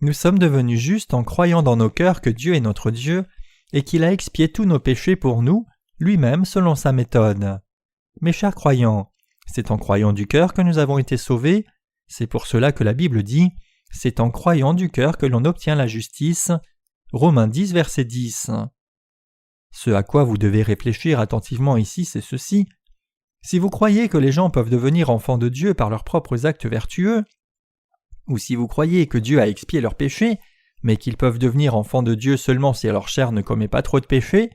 Nous sommes devenus justes en croyant dans nos cœurs que Dieu est notre Dieu et qu'il a expié tous nos péchés pour nous, lui-même selon sa méthode. Mes chers croyants, c'est en croyant du cœur que nous avons été sauvés. C'est pour cela que la Bible dit « C'est en croyant du cœur que l'on obtient la justice » Romains 10, verset 10. Ce à quoi vous devez réfléchir attentivement ici, c'est ceci. Si vous croyez que les gens peuvent devenir enfants de Dieu par leurs propres actes vertueux, ou si vous croyez que Dieu a expié leurs péchés, mais qu'ils peuvent devenir enfants de Dieu seulement si leur chair ne commet pas trop de péchés,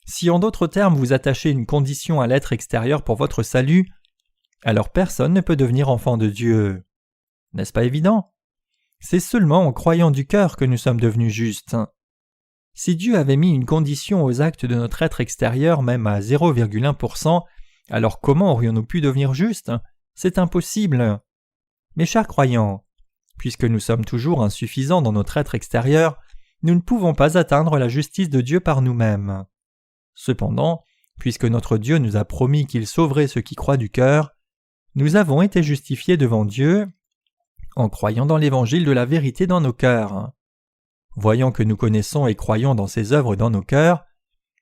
si en d'autres termes vous attachez une condition à l'être extérieur pour votre salut, alors personne ne peut devenir enfant de Dieu. N'est-ce pas évident? C'est seulement en croyant du cœur que nous sommes devenus justes. Si Dieu avait mis une condition aux actes de notre être extérieur même à 0,1%, Alors comment aurions-nous pu devenir justes ? C'est impossible. Mes chers croyants, puisque nous sommes toujours insuffisants dans notre être extérieur, nous ne pouvons pas atteindre la justice de Dieu par nous-mêmes. Cependant, puisque notre Dieu nous a promis qu'il sauverait ceux qui croient du cœur, nous avons été justifiés devant Dieu en croyant dans l'évangile de la vérité dans nos cœurs. Voyant que nous connaissons et croyons dans ses œuvres dans nos cœurs,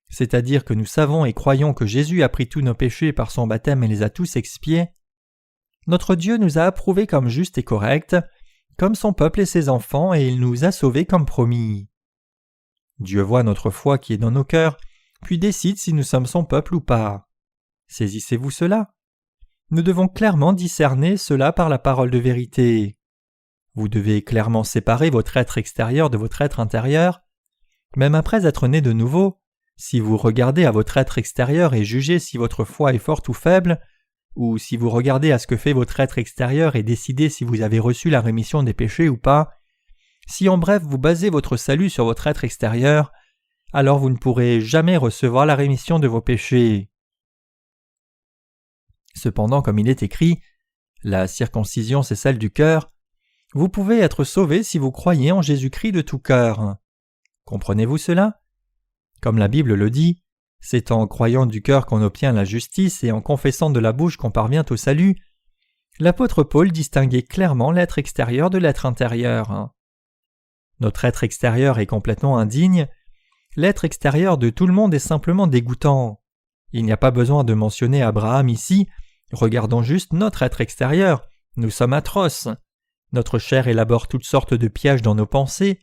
c'est-à-dire que nous savons et croyons que Jésus a pris tous nos péchés par son baptême et les a tous expiés, notre Dieu nous a approuvés comme justes et corrects, comme son peuple et ses enfants, et il nous a sauvés comme promis. Dieu voit notre foi qui est dans nos cœurs, puis décide si nous sommes son peuple ou pas. Saisissez-vous cela ? Nous devons clairement discerner cela par la parole de vérité. Vous devez clairement séparer votre être extérieur de votre être intérieur. Même après être né de nouveau, si vous regardez à votre être extérieur et jugez si votre foi est forte ou faible, ou si vous regardez à ce que fait votre être extérieur et décidez si vous avez reçu la rémission des péchés ou pas, si en bref vous basez votre salut sur votre être extérieur, alors vous ne pourrez jamais recevoir la rémission de vos péchés. Cependant, comme il est écrit, la circoncision c'est celle du cœur, vous pouvez être sauvés si vous croyez en Jésus-Christ de tout cœur. Comprenez-vous cela ? Comme la Bible le dit, c'est en croyant du cœur qu'on obtient la justice et en confessant de la bouche qu'on parvient au salut. L'apôtre Paul distinguait clairement l'être extérieur de l'être intérieur. Notre être extérieur est complètement indigne. L'être extérieur de tout le monde est simplement dégoûtant. Il n'y a pas besoin de mentionner Abraham ici. Regardons juste notre être extérieur. Nous sommes atroces. Notre chair élabore toutes sortes de pièges dans nos pensées.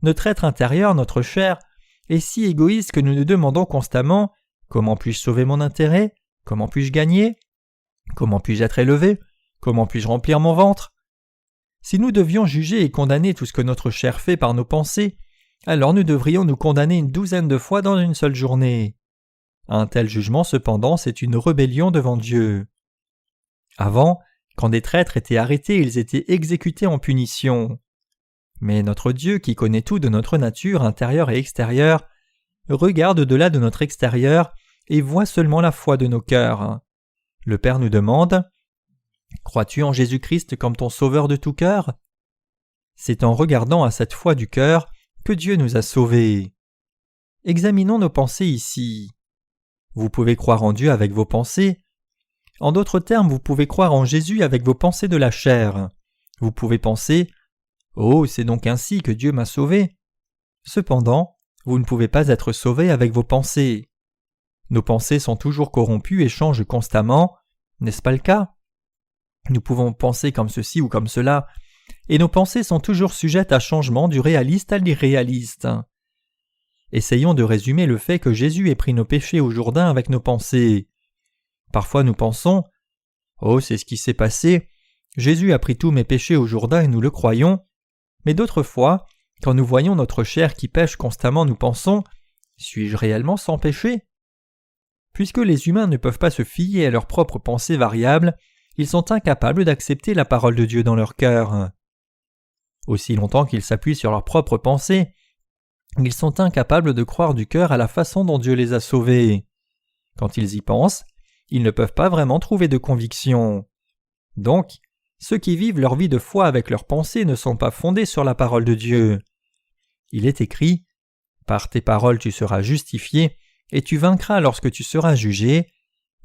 Notre être intérieur, notre chair, est si égoïste que nous nous demandons constamment « Comment puis-je sauver mon intérêt ? Comment puis-je gagner ? Comment puis-je être élevé ? Comment puis-je remplir mon ventre ?» Si nous devions juger et condamner tout ce que notre chair fait par nos pensées, alors nous devrions nous condamner une 12 de fois dans une seule journée. Un tel jugement, cependant, c'est une rébellion devant Dieu. Avant, quand des traîtres étaient arrêtés, ils étaient exécutés en punition. Mais notre Dieu, qui connaît tout de notre nature intérieure et extérieure, regarde au-delà de notre extérieur et voit seulement la foi de nos cœurs. Le Père nous demande « Crois-tu en Jésus-Christ comme ton Sauveur de tout cœur ?» C'est en regardant à cette foi du cœur que Dieu nous a sauvés. Examinons nos pensées ici. Vous pouvez croire en Dieu avec vos pensées. En d'autres termes, vous pouvez croire en Jésus avec vos pensées de la chair. Vous pouvez penser « Oh, c'est donc ainsi que Dieu m'a sauvé !» Cependant, vous ne pouvez pas être sauvé avec vos pensées. Nos pensées sont toujours corrompues et changent constamment, n'est-ce pas le cas ? Nous pouvons penser comme ceci ou comme cela, et nos pensées sont toujours sujettes à changement du réaliste à l'irréaliste. Essayons de résumer le fait que Jésus ait pris nos péchés au Jourdain avec nos pensées. Parfois nous pensons « Oh, c'est ce qui s'est passé, Jésus a pris tous mes péchés au Jourdain et nous le croyons », mais d'autres fois, quand nous voyons notre chair qui pêche constamment, nous pensons « Suis-je réellement sans péché ?» Puisque les humains ne peuvent pas se fier à leurs propres pensées variables, ils sont incapables d'accepter la parole de Dieu dans leur cœur. Aussi longtemps qu'ils s'appuient sur leurs propres pensées, ils sont incapables de croire du cœur à la façon dont Dieu les a sauvés. Quand ils y pensent, ils ne peuvent pas vraiment trouver de conviction. Donc, ceux qui vivent leur vie de foi avec leurs pensées ne sont pas fondés sur la parole de Dieu. Il est écrit « Par tes paroles tu seras justifié, et tu vaincras lorsque tu seras jugé. »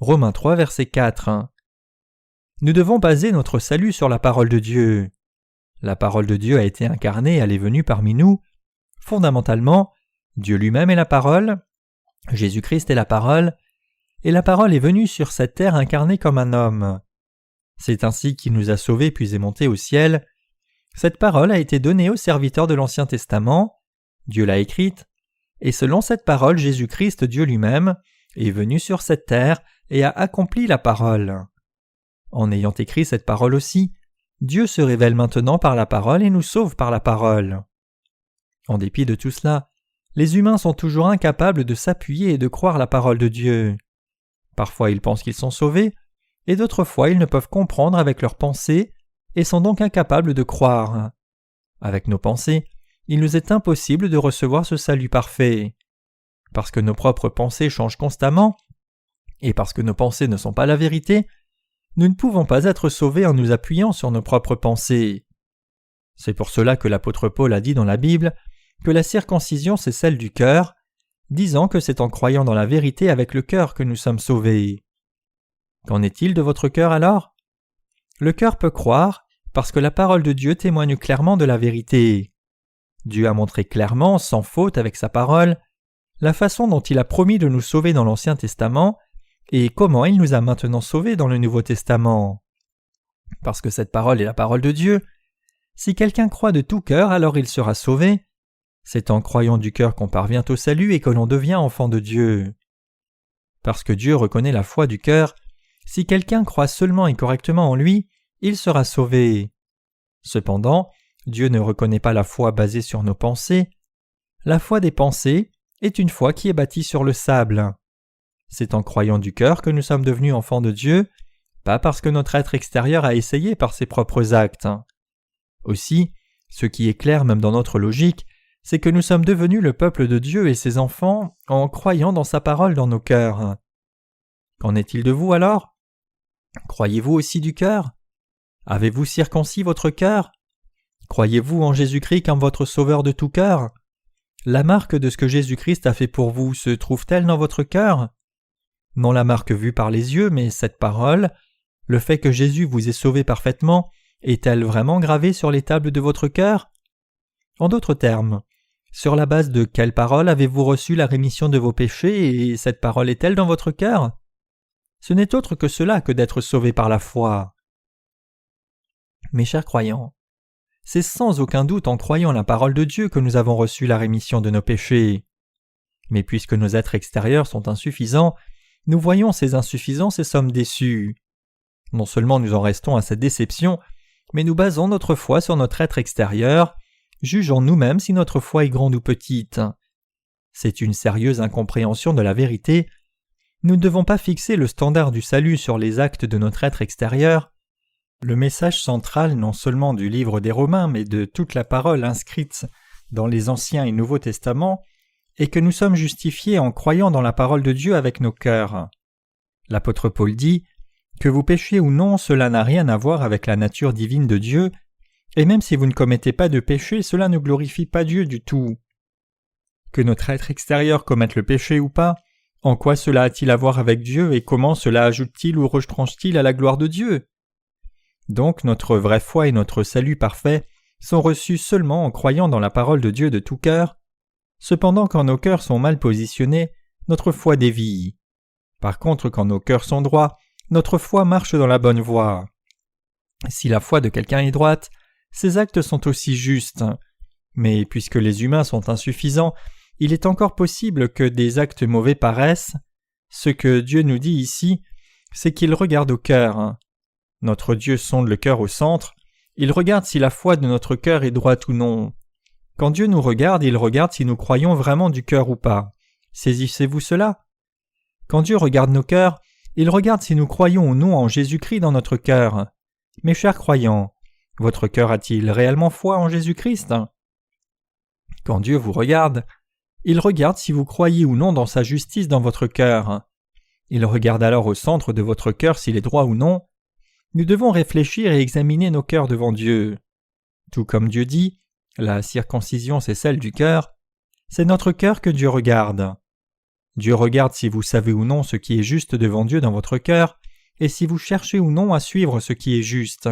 Romains 3, verset 4. Nous devons baser notre salut sur la parole de Dieu. La parole de Dieu a été incarnée, elle est venue parmi nous. Fondamentalement, Dieu lui-même est la parole, Jésus-Christ est la parole, et la parole est venue sur cette terre incarnée comme un homme. C'est ainsi qu'il nous a sauvés puis est monté au ciel. Cette parole a été donnée aux serviteurs de l'Ancien Testament, Dieu l'a écrite, et selon cette parole, Jésus-Christ, Dieu lui-même, est venu sur cette terre et a accompli la parole. En ayant écrit cette parole aussi, Dieu se révèle maintenant par la parole et nous sauve par la parole. En dépit de tout cela, les humains sont toujours incapables de s'appuyer et de croire la parole de Dieu. Parfois ils pensent qu'ils sont sauvés, et d'autres fois ils ne peuvent comprendre avec leurs pensées et sont donc incapables de croire. Avec nos pensées, il nous est impossible de recevoir ce salut parfait. Parce que nos propres pensées changent constamment, Et parce que nos pensées ne sont pas la vérité, nous ne pouvons pas être sauvés en nous appuyant sur nos propres pensées. C'est pour cela que l'apôtre Paul a dit dans la Bible que la circoncision c'est celle du cœur, disant que c'est en croyant dans la vérité avec le cœur que nous sommes sauvés. Qu'en est-il de votre cœur alors ? Le cœur peut croire parce que la parole de Dieu témoigne clairement de la vérité. Dieu a montré clairement, sans faute avec sa parole, la façon dont il a promis de nous sauver dans l'Ancien Testament et comment il nous a maintenant sauvés dans le Nouveau Testament. Parce que cette parole est la parole de Dieu, si quelqu'un croit de tout cœur, alors il sera sauvé. C'est en croyant du cœur qu'on parvient au salut et que l'on devient enfant de Dieu. Parce que Dieu reconnaît la foi du cœur, si quelqu'un croit seulement et correctement en lui, il sera sauvé. Cependant, Dieu ne reconnaît pas la foi basée sur nos pensées. La foi des pensées est une foi qui est bâtie sur le sable. C'est en croyant du cœur que nous sommes devenus enfants de Dieu, pas parce que notre être extérieur a essayé par ses propres actes. Aussi, ce qui est clair même dans notre logique, c'est que nous sommes devenus le peuple de Dieu et ses enfants en croyant dans sa parole dans nos cœurs. Qu'en est-il de vous alors ? Croyez-vous aussi du cœur ? Avez-vous circoncis votre cœur ? Croyez-vous en Jésus-Christ comme votre sauveur de tout cœur ? La marque de ce que Jésus-Christ a fait pour vous se trouve-t-elle dans votre cœur ? Non la marque vue par les yeux, mais cette parole, le fait que Jésus vous ait sauvé parfaitement, est-elle vraiment gravée sur les tables de votre cœur ? En d'autres termes, sur la base de quelle parole avez-vous reçu la rémission de vos péchés et cette parole est-elle dans votre cœur ? Ce n'est autre que cela que d'être sauvé par la foi. Mes chers croyants, c'est sans aucun doute en croyant la parole de Dieu que nous avons reçu la rémission de nos péchés. Mais puisque nos êtres extérieurs sont insuffisants, nous voyons ces insuffisances et sommes déçus. Non seulement nous en restons à cette déception, mais nous basons notre foi sur notre être extérieur, jugeons nous-mêmes si notre foi est grande ou petite. C'est une sérieuse incompréhension de la vérité. Nous ne devons pas fixer le standard du salut sur les actes de notre être extérieur. Le message central non seulement du livre des Romains, mais de toute la parole inscrite dans les Anciens et Nouveaux Testaments, est que nous sommes justifiés en croyant dans la parole de Dieu avec nos cœurs. L'apôtre Paul dit « Que vous péchiez ou non, cela n'a rien à voir avec la nature divine de Dieu, et même si vous ne commettez pas de péché, cela ne glorifie pas Dieu du tout. Que notre être extérieur commette le péché ou pas, en quoi cela a-t-il à voir avec Dieu et comment cela ajoute-t-il ou retranche-t-il à la gloire de Dieu ? Donc notre vraie foi et notre salut parfait sont reçus seulement en croyant dans la parole de Dieu de tout cœur. Cependant, quand nos cœurs sont mal positionnés, notre foi dévie. Par contre, quand nos cœurs sont droits, notre foi marche dans la bonne voie. Si la foi de quelqu'un est droite, ses actes sont aussi justes. Mais puisque les humains sont insuffisants, il est encore possible que des actes mauvais paraissent. Ce que Dieu nous dit ici, c'est qu'il regarde au cœur. Notre Dieu sonde le cœur au centre, il regarde si la foi de notre cœur est droite ou non. Quand Dieu nous regarde, il regarde si nous croyons vraiment du cœur ou pas. Saisissez-vous cela ? Quand Dieu regarde nos cœurs, il regarde si nous croyons ou non en Jésus-Christ dans notre cœur. Mes chers croyants, votre cœur a-t-il réellement foi en Jésus-Christ ? Quand Dieu vous regarde, il regarde si vous croyez ou non dans sa justice dans votre cœur. Il regarde alors au centre de votre cœur s'il est droit ou non. Nous devons réfléchir et examiner nos cœurs devant Dieu. Tout comme Dieu dit, la circoncision c'est celle du cœur, c'est notre cœur que Dieu regarde. Dieu regarde si vous savez ou non ce qui est juste devant Dieu dans votre cœur, et si vous cherchez ou non à suivre ce qui est juste.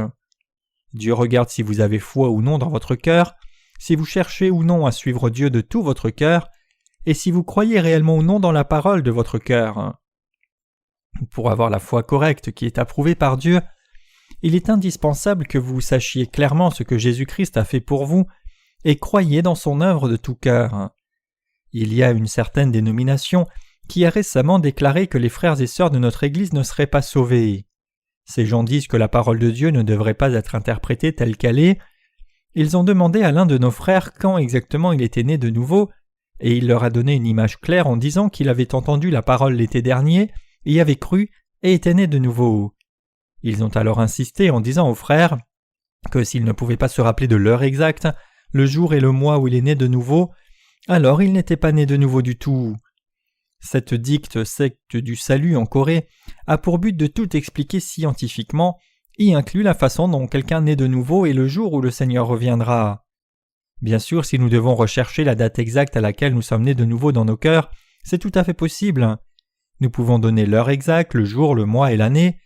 Dieu regarde si vous avez foi ou non dans votre cœur, si vous cherchez ou non à suivre Dieu de tout votre cœur, et si vous croyez réellement ou non dans la parole de votre cœur. Pour avoir la foi correcte qui est approuvée par Dieu, il est indispensable que vous sachiez clairement ce que Jésus-Christ a fait pour vous et croyez dans son œuvre de tout cœur. Il y a une certaine dénomination qui a récemment déclaré que les frères et sœurs de notre Église ne seraient pas sauvés. Ces gens disent que la parole de Dieu ne devrait pas être interprétée telle qu'elle est. Ils ont demandé à l'un de nos frères quand exactement il était né de nouveau, et il leur a donné une image claire en disant qu'il avait entendu la parole l'été dernier, y avait cru et était né de nouveau. Ils ont alors insisté en disant aux frères que s'ils ne pouvaient pas se rappeler de l'heure exacte, le jour et le mois où il est né de nouveau, alors il n'était pas né de nouveau du tout. Cette dite secte du salut en Corée a pour but de tout expliquer scientifiquement, y inclut la façon dont quelqu'un naît de nouveau et le jour où le Seigneur reviendra. Bien sûr, si nous devons rechercher la date exacte à laquelle nous sommes nés de nouveau dans nos cœurs, c'est tout à fait possible. Nous pouvons donner l'heure exacte, le jour, le mois et l'année.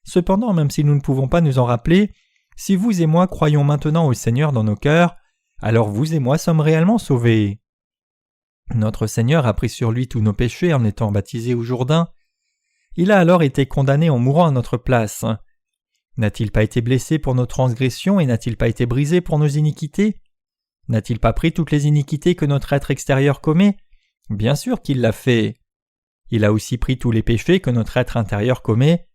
Cependant, même si nous ne pouvons pas nous en rappeler, si vous et moi croyons maintenant au Seigneur dans nos cœurs, alors vous et moi sommes réellement sauvés. Notre Seigneur a pris sur lui tous nos péchés en étant baptisé au Jourdain. Il a alors été condamné en mourant à notre place. N'a-t-il pas été blessé pour nos transgressions et n'a-t-il pas été brisé pour nos iniquités? N'a-t-il pas pris toutes les iniquités que notre être extérieur commet? Bien sûr qu'il l'a fait. Il a aussi pris tous les péchés que notre être intérieur commet.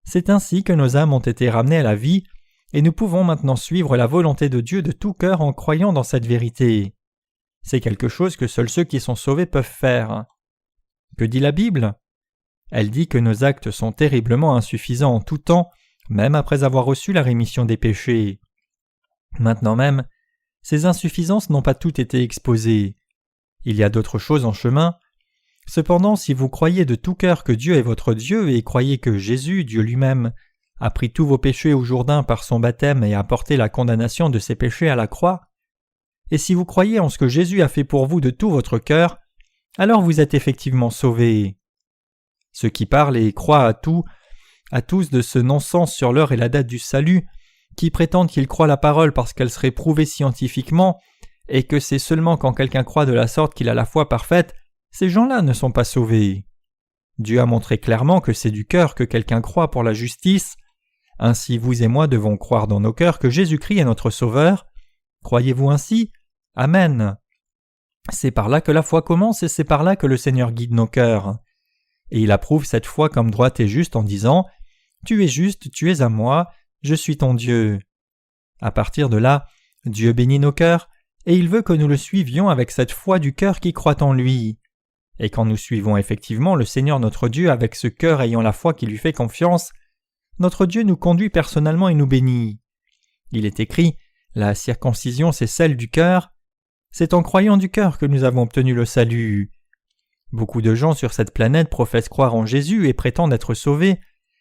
C'est ainsi que nos âmes ont été ramenées à la vie, et nous pouvons maintenant suivre la volonté de Dieu de tout cœur en croyant dans cette vérité. C'est quelque chose que seuls ceux qui sont sauvés peuvent faire. Que dit la Bible? Elle dit que nos actes sont terriblement insuffisants en tout temps, même après avoir reçu la rémission des péchés. Maintenant même, ces insuffisances n'ont pas toutes été exposées. Il y a d'autres choses en chemin. Cependant, si vous croyez de tout cœur que Dieu est votre Dieu et croyez que Jésus, Dieu lui-même, a pris tous vos péchés au Jourdain par son baptême et a porté la condamnation de ses péchés à la croix, et si vous croyez en ce que Jésus a fait pour vous de tout votre cœur, alors vous êtes effectivement sauvés. Ceux qui parlent et croient à tous de ce non-sens sur l'heure et la date du salut, qui prétendent qu'ils croient la parole parce qu'elle serait prouvée scientifiquement, et que c'est seulement quand quelqu'un croit de la sorte qu'il a la foi parfaite, ces gens-là ne sont pas sauvés. Dieu a montré clairement que c'est du cœur que quelqu'un croit pour la justice. Ainsi vous et moi devons croire dans nos cœurs que Jésus-Christ est notre Sauveur. Croyez-vous ainsi? Amen. C'est par là que la foi commence et c'est par là que le Seigneur guide nos cœurs. Et il approuve cette foi comme droite et juste en disant « Tu es juste, tu es à moi, je suis ton Dieu ». À partir de là, Dieu bénit nos cœurs et il veut que nous le suivions avec cette foi du cœur qui croit en lui. Et quand nous suivons effectivement le Seigneur notre Dieu avec ce cœur ayant la foi qui lui fait confiance, notre Dieu nous conduit personnellement et nous bénit. Il est écrit « La circoncision c'est celle du cœur ». C'est en croyant du cœur que nous avons obtenu le salut. Beaucoup de gens sur cette planète professent croire en Jésus et prétendent être sauvés,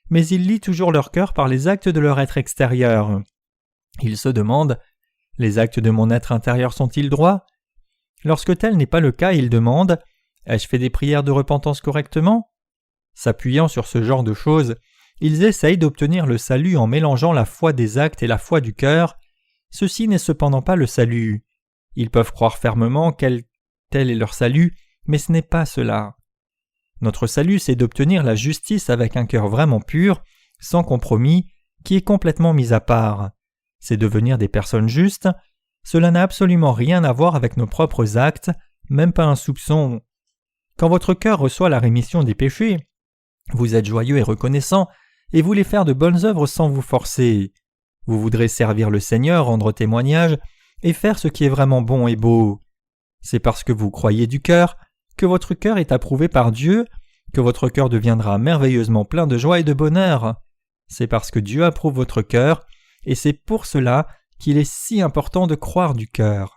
mais ils lient toujours leur cœur par les actes de leur être extérieur. Ils se demandent « Les actes de mon être intérieur sont-ils droits ?» Lorsque tel n'est pas le cas, ils demandent « Ai-je fait des prières de repentance correctement ?» S'appuyant sur ce genre de choses, ils essayent d'obtenir le salut en mélangeant la foi des actes et la foi du cœur. Ceci n'est cependant pas le salut. Ils peuvent croire fermement tel est leur salut, mais ce n'est pas cela. Notre salut, c'est d'obtenir la justice avec un cœur vraiment pur, sans compromis, qui est complètement mis à part. C'est devenir des personnes justes. Cela n'a absolument rien à voir avec nos propres actes, même pas un soupçon. Quand votre cœur reçoit la rémission des péchés, vous êtes joyeux et reconnaissant, et voulez faire de bonnes œuvres sans vous forcer. Vous voudrez servir le Seigneur, rendre témoignage, et faire ce qui est vraiment bon et beau. C'est parce que vous croyez du cœur que votre cœur est approuvé par Dieu, que votre cœur deviendra merveilleusement plein de joie et de bonheur. C'est parce que Dieu approuve votre cœur, et c'est pour cela qu'il est si important de croire du cœur.